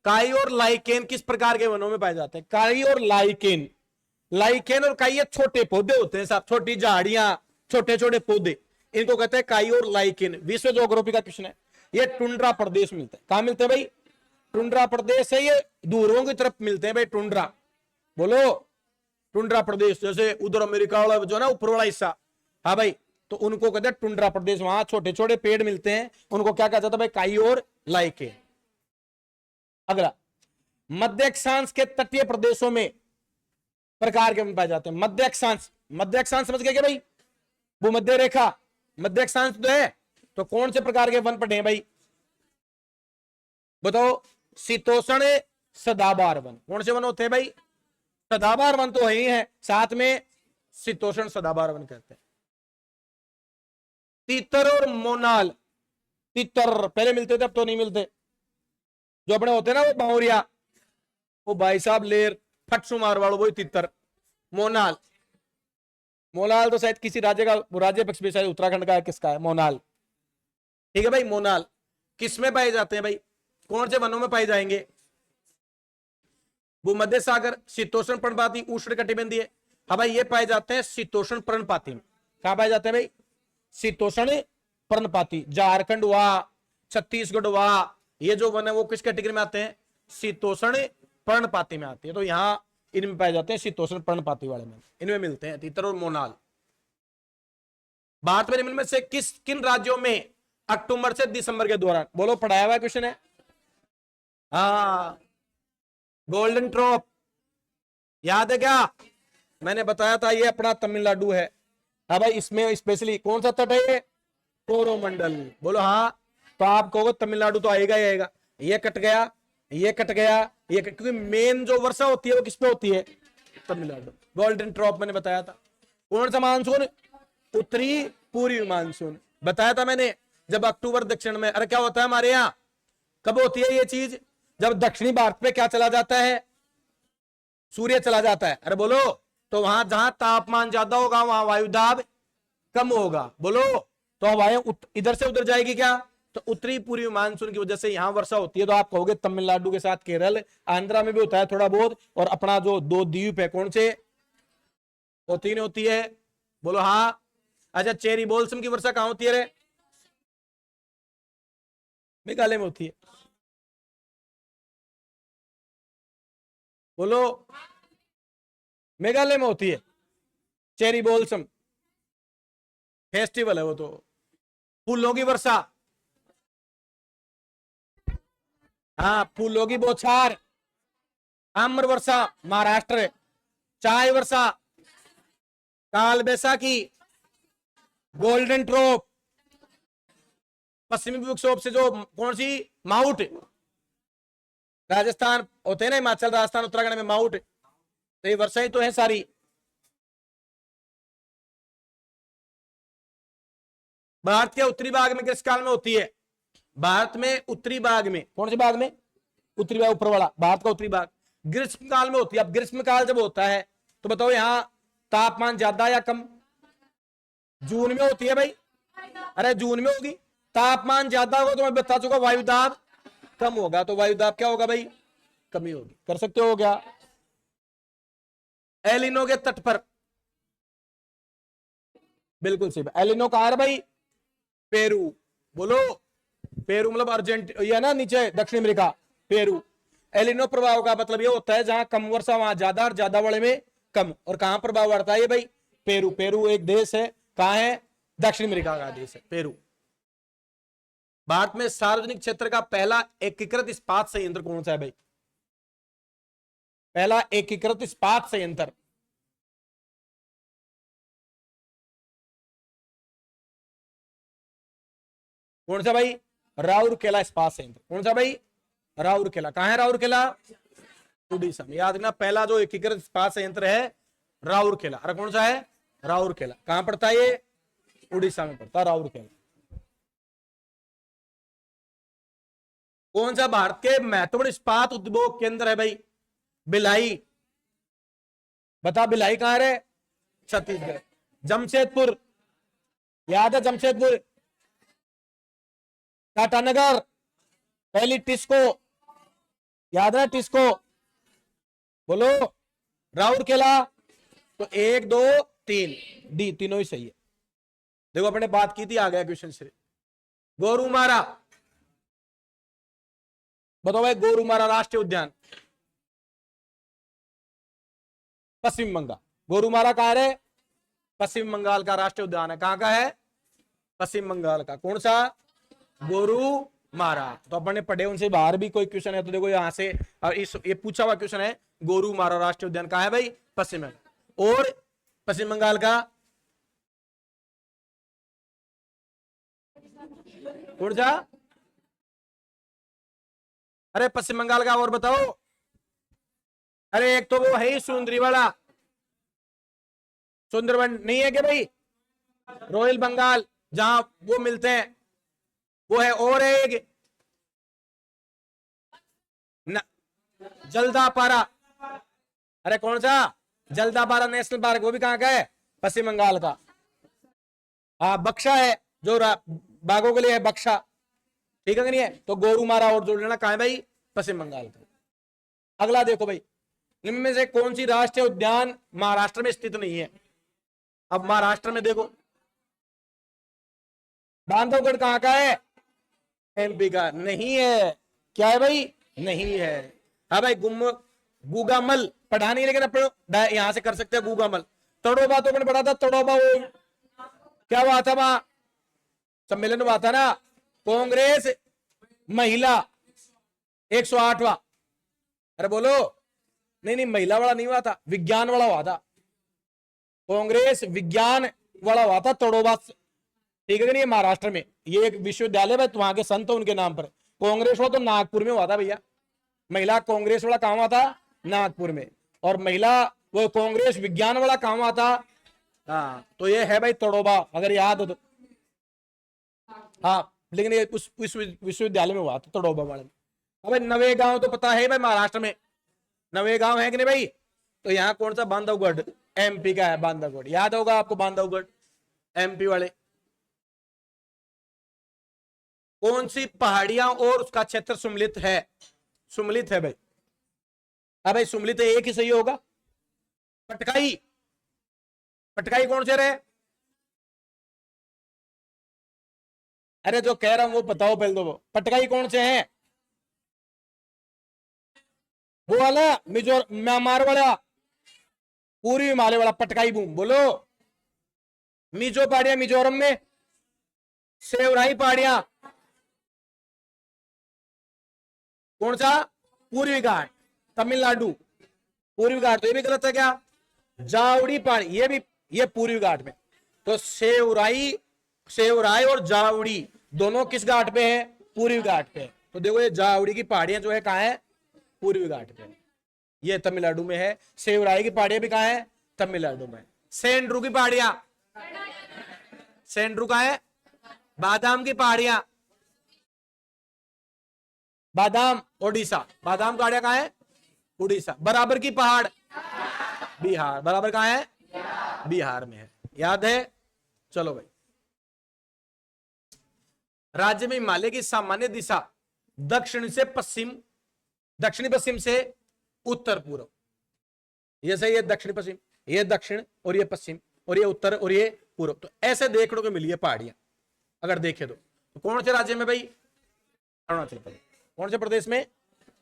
काई और लाइकेन किस प्रकार के वनों में पाए जाते हैं? काई और लाइकेन, लाइकेन और काई ये छोटे पौधे होते हैं साहब, छोटी झाड़ियां, छोटे छोटे पौधे, इनको कहते हैं काई और लाइकेन। विश्व ज्योग्राफी का क्वेश्चन है। ये टुंड्रा प्रदेश मिलते हैं। कहां मिलते हैं भाई? टुंड्रा प्रदेश है, ये दूरों की तरफ मिलते हैं भाई। टुंड्रा, बोलो टुंड्रा प्रदेश, जैसे उधर अमेरिका वाला जो है ना ऊपर वाला हिस्सा, हाँ भाई, तो उनको कहते हैं टुंड्रा प्रदेश। वहां छोटे छोटे पेड़ मिलते हैं, उनको क्या कहा जाता है भाई? काई और लाइकेन। अगला, मध्य अक्षांश के तटीय प्रदेशों में प्रकार के पाए जाते हैं। मध्य अक्षांश, मध्य अक्षांश समझ गए क्या भाई? भूमध्य रेखा, मध्य अक्षांश तो है, तो कौन से प्रकार के वन पड़े हैं भाई? बताओ। शीतोष्ण सदाबहार वन। कौन से वन होते हैं भाई? सदाबहार वन तो है ही है, साथ में शीतोष्ण सदाबहार वन कहते हैं। तीतर और मोनाल, तीतर पहले मिलते थे, अब तो नहीं मिलते। जो अपने होते हैं ना वो बावरिया, वो भाई साहब लेर फटसु मार वालों, वही तीतर। मोनाल, मोनाल तो शायद किसी राज्य का, राज्य पक्ष में शायद उत्तराखंड का है, किसका है? मोनाल। ठीक है भाई। मोनाल किस में पाए जाते हैं भाई? कौन से वनों में पाए जाएंगे? भूमध्य सागर, शीतोष्ण पर्णपाती, उष्ण कटिबंधीय। हाँ भाई, ये पाए जाते हैं शीतोष्ण पर्णपाती में। कहां पाए जाते हैं भाई? शीतोष्ण पर्णपाती। झारखंड हुआ, छत्तीसगढ़ हुआ, ये जो वन है वो किस कैटेगरी में आते हैं? शीतोष्ण पर्णपाती में आती है। तो यहां इनमें पाए जाते हैं शीतोष्ण पर्णपाती वाले में, इनमें मिलते हैं तीतर और मोनाल। भारत में निम्न में से किन राज्यों में अक्टूबर से दिसंबर के दौरान, बोलो पढ़ाया हुआ क्वेश्चन है। हाँ, गोल्डन ट्रॉप याद है क्या? मैंने बताया था ये अपना तमिलनाडु है। हाँ भाई, इसमें स्पेशली कौन सा तट है ये? कोरोमंडल। बोलो हाँ। तो आप कहोगे तमिलनाडु तो आएगा ही आएगा। ये कट गया, ये कट गया, ये क्योंकि मेन जो वर्षा होती है वो किस पे होती है? तमिलनाडु। गोल्डन ट्रॉप मैंने बताया था। कौन सा मानसून? उत्तरी पूर्वी मानसून बताया था मैंने। जब अक्टूबर दक्षिण में, अरे क्या होता है हमारे यहाँ, कब होती है ये चीज? जब दक्षिणी भारत पे क्या चला जाता है? सूर्य चला जाता है। अरे बोलो। तो वहां जहां तापमान ज्यादा होगा वहां वायुदाब कम होगा। बोलो। तो हवाएं इधर से उधर जाएगी क्या? तो उत्तरी पूर्वी मानसून की वजह से यहां वर्षा होती है। तो आप कहोगे तमिलनाडु के साथ केरल, आंध्रा में भी होता है थोड़ा बहुत, और अपना जो दो द्वीप है कौन से? होती नहीं होती है? बोलो हाँ। अच्छा, चेरी ब्लॉसम की वर्षा कहां होती है रे? मेघालय में होती है। बोलो। मेघालय में होती है चेरी ब्लॉसम फेस्टिवल है वो। तो फूलों की वर्षा, हाँ, फूलों की बौछार, आम्र वर्षा महाराष्ट्र, चाय वर्षा, काल बैसाखी, गोल्डन ट्रॉप, पश्चिमी विक्षोभ से जो कौन सी? माउंट राजस्थान होते हैं ना, हिमाचल, राजस्थान, उत्तराखंड में माउंट, तो ये वर्षा ही तो है सारी। भारत के उत्तरी भाग में ग्रीष्मकाल में होती है। भारत में उत्तरी भाग में, कौन से भाग में? उत्तरी भाग, ऊपर वाला भारत का उत्तरी भाग ग्रीष्मकाल में होती है। अब ग्रीष्मकाल जब होता है तो बताओ यहां तापमान ज्यादा या कम? जून में होती है भाई। अरे जून में होगी। तापमान ज्यादा होगा तो मैं बता चुका, वायुदाब कम होगा। तो वायुदाब क्या होगा भाई? कमी होगी। कर सकते हो क्या? एलिनो के तट पर, बिल्कुल सही। एलिनो कहां है भाई? पेरू। बोलो। पेरू मतलब अर्जेंटीना, ये ना नीचे दक्षिण अमेरिका, पेरू। एलिनो प्रभाव का मतलब ये होता है जहां कम वर्षा वहां ज्यादा, और ज्यादा वाले में कम। और कहां प्रभाव पड़ता है ये भाई? पेरू। पेरू एक देश है, कहां है? दक्षिण अमेरिका का देश है पेरू। भारत में सार्वजनिक क्षेत्र का पहला एकीकृत इस्पात संयंत्र कौन सा है भाई? पहला एकीकृत इस्पात संयंत्र कौन सा भाई? राउरकेला इस्पात संयंत्र। कौन सा भाई? राउरकेला। कहां है राउरकेला? उड़ीसा में। याद रखना, पहला जो एकीकृत इस्पात संयंत्र है राउरकेला। अरे कौन सा है? राउरकेला। कहां पड़ता है ये? उड़ीसा में पड़ता है राउरकेला। कौन सा भारत के महत्वपूर्ण इस्पात उद्योग केंद्र है भाई? भिलाई। बता, भिलाई कहां है? छत्तीसगढ़। जमशेदपुर, याद है जमशेदपुर, टाटानगर, पहली टिस्को, याद है टिस्को, बोलो, राउरकेला, तो 1 2 3 डी, तीनों ही सही है। देखो अपने बात की थी, आ गया क्वेश्चन से। गोरुमारा, बताओ भाई, गोरुमारा राष्ट्रीय उद्यान पश्चिम बंगाल। गोरुमारा कहां है? पश्चिम बंगाल का राष्ट्रीय उद्यान है। कहां का है? पश्चिम बंगाल का। कौन सा? गोरुमारा। तो अपन ने पढ़े, उनसे बाहर भी कोई क्वेश्चन है तो देखो यहां से, ये पूछा हुआ क्वेश्चन है, गोरुमारा राष्ट्रीय उद्यान कहां है भाई? पश्चिम बंगाल। और पश्चिम बंगाल का कौन सा? अरे पश्चिम बंगाल का और बताओ। अरे एक तो वो है ही सुंदरीवाला, सुंदरबन नहीं है क्या भाई? रॉयल बंगाल जहां वो मिलते हैं, वो है। और एक जल्दापारा। अरे कौन सा? जल्दापारा नेशनल पार्क, वो भी कहां का है? पश्चिम बंगाल का। हाँ, बक्सा है जो बाघों के लिए है, बक्सा, ठीक है कि नहीं है? तो गोरुमारा और जोड़ लेना, कहां है भाई? पश्चिम बंगाल का। अगला देखो भाई, इनमें से कौन सी राष्ट्रीय उद्यान महाराष्ट्र में स्थित नहीं है? अब महाराष्ट्र में देखो, बांधवगढ़ कहां का है? एमपी का नहीं है। क्या है भाई? नहीं है। हाँ भाई, गुगामल पढ़ा नहीं, लेकिन अपन यहां से कर सकते हैं गुगामल। तड़ोबा तो मैंने पढ़ा था, तड़ोबा वो क्या हुआ था वहां सम्मेलन हुआ था ना, कांग्रेस महिला 108वां। अरे बोलो, नहीं नहीं, महिला वाला नहीं हुआ था, विज्ञान वाला हुआ था। कांग्रेस विज्ञान वाला हुआ था तड़ोबा, ठीक है कि नहीं? महाराष्ट्र में ये एक विश्वविद्यालय है, वहां के संत उनके नाम पर। कांग्रेस वाला तो नागपुर में हुआ था भैया, महिला कांग्रेस वाला कहां हुआ था? नागपुर में। और महिला वो कांग्रेस विज्ञान वाला कहां हुआ था? हाँ, तो ये है भाई तड़ोबा, अगर याद हो तो। हाँ, लेकिन ये उस विश्वविद्यालय में हुआ था तड़ोबा वाले में। भाई नवेगांव तो पता है भाई, महाराष्ट्र में नवेगांव है कि नहीं भाई? तो यहाँ कौन सा? बांधवगढ़, एमपी का है बांधवगढ़, याद होगा आपको बांधवगढ़, एमपी वाले। कौन सी पहाड़ियां और उसका क्षेत्र सुमलित है? सुमलित है भाई। हाँ भाई, सुमलित है, एक ही सही होगा। पटकाई, पटकाई कौन से रहे? अरे जो कह रहा हूं वो बताओ पहले तो, वो पटकाई कौन से हैं? वो वाला म्यांमार वाला, पूर्वी हिमालय वाला पटकाई बूम, बोलो। मिजो पहाड़ियां मिजोरम में, सेवराई पहाड़ियां कौन सा? पूर्वी घाट, तमिलनाडु। पूर्वी घाट तो ये भी गलत है क्या? जावड़ी पहाड़ी, ये भी, ये पूर्वी घाट में। तो सेवराई, सेवराई और जावड़ी दोनों किस घाट पे है? पूर्वी घाट पे। तो देखो ये जावड़ी की पहाड़ियां जो है कहां है? पूर्वी घाट पे। ये तमिलनाडु में है। सेवराई की पहाड़ियां भी कहां है? तमिलनाडु में। सेंड्रू की पहाड़ियां, सेंड्रू कहां है? बादाम की पहाड़ियां, बादाम ओडिशा, बादाम पहाड़ियां कहां है? उड़ीसा। बराबर की पहाड़, बिहार। बराबर कहां है? बिहार में है, याद है? चलो भाई, राज्य में हिमालय की सामान्य दिशा दक्षिण से पश्चिम, दक्षिणी पश्चिम से उत्तर पूर्व। ये सही है, दक्षिण पश्चिम, ये दक्षिण और ये पश्चिम, और ये उत्तर और ये पूर्व। तो ऐसे देखने को मिली है पहाड़ियां अगर देखे तो कौन से राज्य में भाई? अरुणाचल प्रदेश। कौन से प्रदेश में?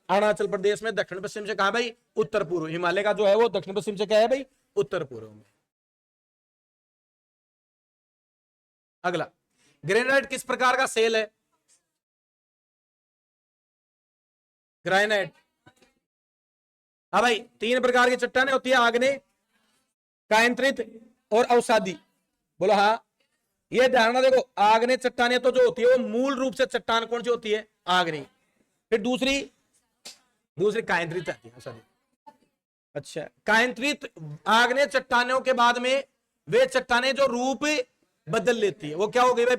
अरुणाचल प्रदेश में दक्षिण पश्चिम से कहा भाई? उत्तर पूर्व। हिमालय का जो है वो दक्षिण पश्चिम से क्या है भाई? उत्तर पूर्व में। अगला, ग्रेनाइट किस प्रकार का सेल है? ग्रेनाइट, हाँ भाई, 3 प्रकार की चट्टानें होती है, आग्नेय, कायंत्रित और अवसादी। बोलो हाँ। ये ध्यान रखना, देखो आग्नेय चट्टानें तो जो होती है वो मूल रूप से चट्टान कौन सी होती है? आग्नेय। फिर दूसरी कायंत्रित आती है, सॉरी। अच्छा, कायंत्रित आग्नेय चट्टानों के बाद में वे चट्टानें जो रूप बदल लेती है वो क्या हो गई भाई?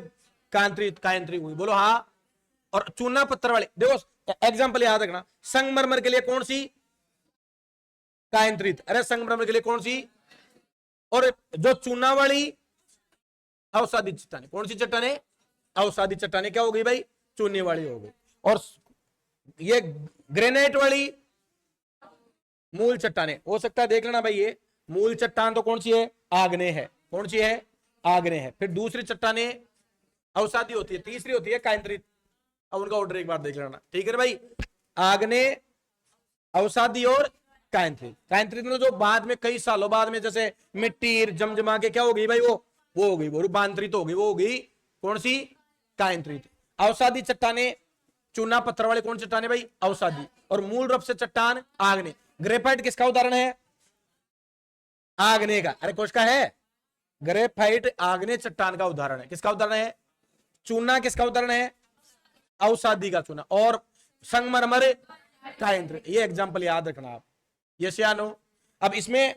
कायंत्रित हुई। बोलो हाँ। और चूना पत्थर वाले, देखो एग्जांपल याद रखना, संगमरमर के लिए कौन सी? कायंत्रित। अरे संगमरमर के लिए कौन सी? और जो चूना वाली अवसादी चट्टाने, कौन सी चट्टाने? अवसादी चट्टाने क्या हो गई भाई? चूने वाली हो गई। और ये ग्रेनाइट वाली मूल चट्टाने हो सकता है, देख लेना भाई। ये मूल चट्टान तो कौन सी है? आग्नेय है। कौन सी है? आग्नेय है। फिर दूसरी चट्टाने अवसादी होती है, तीसरी होती है कायंत्रित। अब उनका ऑर्डर एक बार देख लेना, ठीक है भाई। आग्नेय, अवसादी और कायंत्रित। कायंत्रित में जो बाद में कई सालों बाद में जैसे मिट्टी जमजमा के क्या हो गई भाई, वो हो गई, वो रूपांतरित हो गई, वो हो गई कौन सी? कायंत्रित। अवसादी चट्टाने चूना पत्थर वाले कौन चट्टाने भाई? अवसादी। और मूल रूप से चट्टान आग्नेय। ग्रेफाइट किसका उदाहरण है? आग्नेय का। अरे कुछ का है? ग्रेफाइट आग्नेय चट्टान का उदाहरण है। किसका उदाहरण है? चूना किसका उदाहरण है? अवसादी का चूना। और संगमरमर कायंत्रित। ये एग्जांपल याद रखना आप, यस या नो। अब इसमें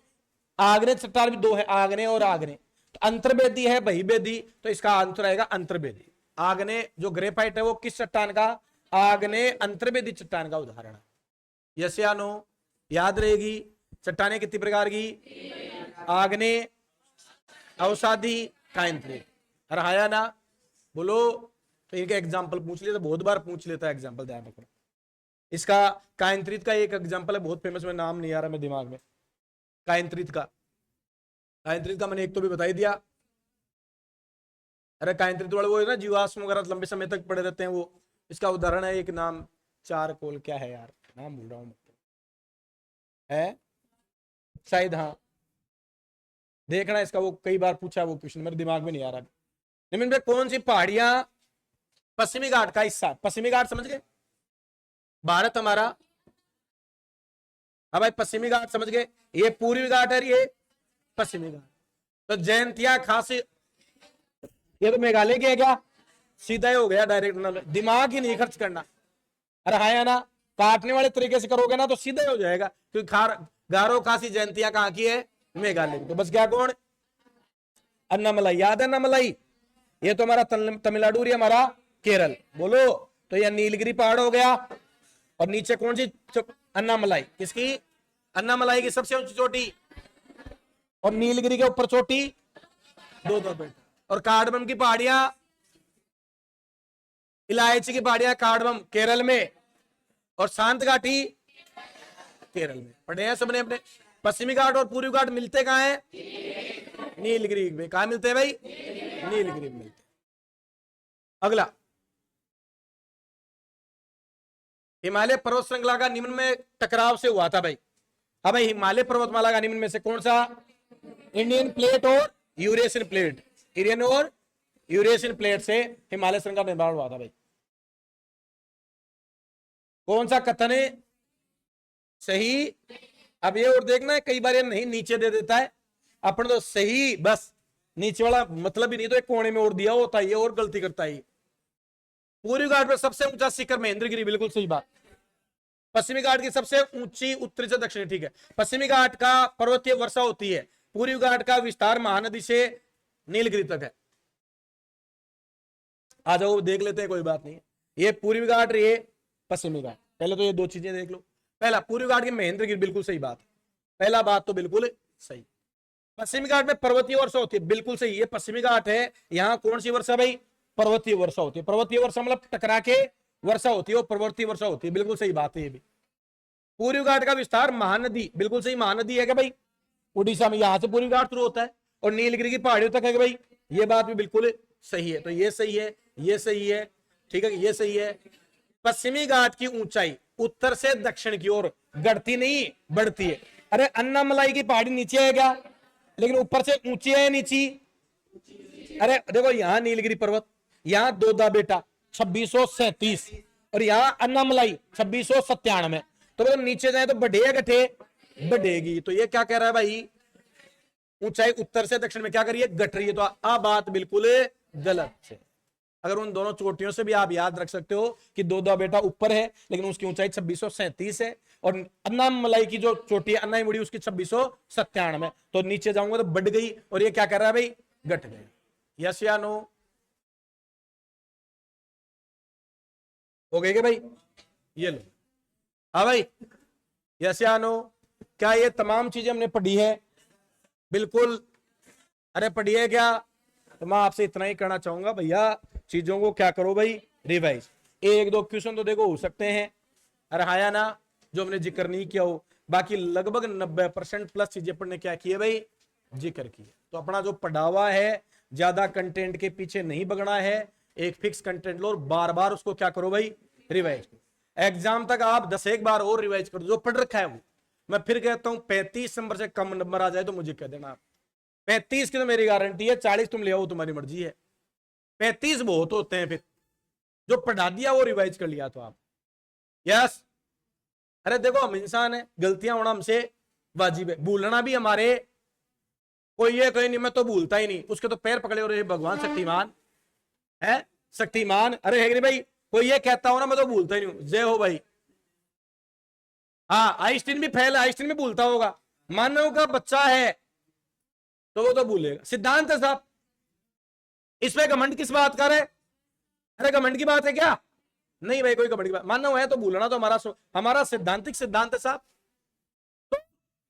आग्नेय चट्टान भी दो है, आग्नेय और आग्नेय। तो अंतर्वेदी है, बहिर्वेदी, तो इसका आंसर आएगा अंतर्वेदी। आग्नेय जो ग्रेफाइट है वो किस चट्टान का? आग्नेय अंतर्वेदी चट्टान का उदाहरण है, यस या नो। याद रहेगी। चट्टाने कितनी प्रकार की? आग्नेय, अवसादी, कायंत्रित। रहाया ना? बोलो। तो एक एग्जांपल पूछ लेता, बहुत बार पूछ लेता है एग्जांपल, ध्यान रखना। इसका कायंत्रित का एक एग्जांपल है, बहुत फेमस, में नाम नहीं आ रहा मैं दिमाग में। कायंत्रित का मैंने एक तो भी बता ही दिया। अरे कायंत्रित वाले वो है ना, जीवाश्म वगैरह लंबे समय तक पड़े रहते हैं, वो इसका उदाहरण है। एक नाम चारकोल, क्या है यार, नाम भूल रहा हूं है शायद, हाँ देखना इसका, वो कई बार पूछा है वो क्वेश्चन, मेरे दिमाग में नहीं आ रहा। निम्न में कौन सी पहाड़ियां पश्चिमी घाट का हिस्सा? पश्चिमी घाट समझ गए? भारत हमारा, हाँ भाई पश्चिमी घाट समझ गए। ये पूर्वी घाट है, ये पश्चिमी घाट। तो जयंतिया खासी, ये तो मेघालय के है क्या? सीधा ही हो गया डायरेक्ट, दिमाग ही नहीं खर्च करना। अरे हाँ या ना? काटने वाले तरीके से करोगे ना तो सीधा ही हो जाएगा, क्योंकि गारो खासी जयंतिया कहाँ की है? मेघालय की। तो बस क्या, कौन? अन्नामलाई। याद है अन्नामलाई? ये तो हमारा तमिलनाडु, ये हमारा केरल। बोलो। तो यह नीलगिरी पहाड़ हो गया, और नीचे कौन सी? अन्नामलाई। किसकी? अन्नामलाई की सबसे ऊंची चोटी, और नीलगिरी के ऊपर चोटी दो बेटा। और कार्डमम की पहाड़ियां, इलायची की पहाड़ियां कार्डमम केरल में, और शांत घाटी केरल में। पढ़े हैं सबने अपने? पश्चिमी घाट और पूर्वी घाट मिलते कहां हैं? नीलगिरी में। कहां मिलते हैं भाई? नीलगिरी में मिलते हैं। अगला, हिमालय पर्वत श्रृंखला का निम्न में टकराव से हुआ था भाई। हाँ भाई, हिमालय पर्वतमाला का निम्न में से कौन सा? इंडियन प्लेट और यूरेशियन प्लेट। इंडियन और यूरेशियन प्लेट से हिमालय श्रृंखला का निर्माण हुआ था भाई। कौन सा कथन है सही? अब ये और देखना है, कई बार ये नहीं नीचे दे देता है अपन, तो सही बस नीचे वाला मतलब ही नहीं, तो एक कोने में और दिया होता है, ये और गलती करता है। पूर्वी घाट में सबसे ऊंचा शिखर महेंद्रगिरी, बिल्कुल सही बात। पश्चिमी घाट की सबसे ऊंची उत्तरी से दक्षिणी, ठीक है। पश्चिमी घाट का पर्वतीय वर्षा होती है, पूर्वी घाट का विस्तार महानदी से नीलगिरी तक है। आ जाओ देख लेते हैं, कोई बात नहीं। ये पूर्वी घाट, ये पश्चिमी घाट। पहले तो ये दो चीजें देख लो। पहला, पूर्वी घाट की महेंद्रगिरी, बिल्कुल सही बात। पहला बात तो बिल्कुल सही। पश्चिमी घाट में पर्वतीय वर्षा होती है, बिल्कुल सही। ये पश्चिमी घाट है, यहाँ कौन सी वर्षा भाई? पर्वतीय वर्षा होती है। पर्वतीय वर्षा मतलब टकरा के वर्षा होती है, और पर्वतीय वर्षा होती है, बिल्कुल सही बात है ये भी। पूर्वी घाट का विस्तार महानदी, बिल्कुल सही। महानदी है क्या भाई? उड़ीसा में, यहां से पूर्वी घाट शुरू होता है और नीलगिरी की पहाड़ियों तक है भाई। ये बात भी बिल्कुल सही है। तो ये सही है, ये सही है, ठीक है, ये सही है। पश्चिमी घाट की ऊंचाई उत्तर से दक्षिण की ओर घटती नहीं, बढ़ती है। अरे अन्नामलाई की पहाड़ी नीचे है क्या? लेकिन ऊपर से ऊंची है, नीची? अरे देखो, यहाँ नीलगिरी पर्वत, यहाँ दोदा बेटा 2637, और यहाँ अन्नामलाई 2697। तो नीचे जाए तो बढ़े या घटे? बढ़ेगी। तो ये क्या कह रहा है भाई? ऊंचाई उत्तर से दक्षिण में क्या करिए? घट रही है। तो आ बात बिल्कुल गलत है। अगर उन दोनों चोटियों से भी आप याद रख सकते हो कि दोदा बेटा ऊपर है, लेकिन उसकी ऊंचाई 2637 है, और अन्नामलाई की जो चोटी है अन्ना मुड़ी, उसकी 2697। तो नीचे जाऊंगा तो बढ़ गई, और ये क्या कर रहा है भाई? घट गई। यस या नो? हो गए क्या भाई? ये लो। हाँ भाई, यस या नो? क्या ये तमाम चीजें हमने पढ़ी है? बिल्कुल अरे पढ़िए क्या, तो मैं आपसे इतना ही कहना चाहूंगा भैया, चीजों को क्या करो भाई, रिवाइज। एक दो क्वेश्चन तो देखो हो सकते हैं, अरे हाया ना, जो हमने जिक्र नहीं किया हो, बाकी लगभग 90% प्लस चीजें पढ़ने क्या की है भाई, जिक्र की है। तो अपना जो पढ़ावा है, ज्यादा कंटेंट के पीछे नहीं भगना है, एक फिक्स कंटेंट लो और बार बार उसको क्या करो भाई, रिवाइज करो। एग्जाम तक आप 10 एक बार और रिवाइज करो जो पढ़ रखा है वो। मैं फिर कहता हूं 35 नंबर से कम नंबर आ जाए तो मुझे कह देना आप, 35 की तो मेरी गारंटी है, 40 तुम ले आओ तुम्हारी मर्जी है, 35 बहुत होते हैं। फिर जो पढ़ा दिया वो रिवाइज कर लिया तो आप, यस। अरे देखो हम इंसान है, गलतियां होना हमसे वाजिब है, भूलना भी हमारे, कोई ये कोई नहीं मैं तो भूलता ही नहीं, उसके तो पैर पकड़े हो रहे भगवान शक्तिमान है, शक्तिमान। अरे है भाई, कोई ये कहता हो ना मैं तो भूलता ही नहीं हूं, जय हो भाई। हाँ आइंस्टीन भी फेल है, आइंस्टीन भी भूलता होगा, मानव का बच्चा है तो वो तो भूलेगा, सिद्धांत है साहब। इसमें घमंड किस बात का है, अरे घमंड की बात है क्या, नहीं भाई कोई घमंड की बात, मानव है तो भूलना तो हमारा हमारा सिद्धांतिक सिद्धांत है साहब। तो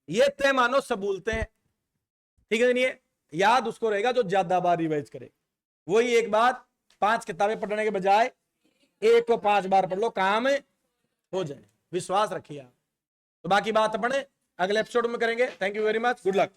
ये तय मानो सब भूलते हैं, ठीक है नहीं, याद उसको रहेगा जो ज्यादा बार रिवाइज करे। वही एक बात, 5 किताबें पढ़ने के बजाय एक को 5 बार पढ़ लो, काम हो जाए, विश्वास रखिए आप। तो बाकी बात अपने अगले एपिसोड में करेंगे। Thank you very much, good luck.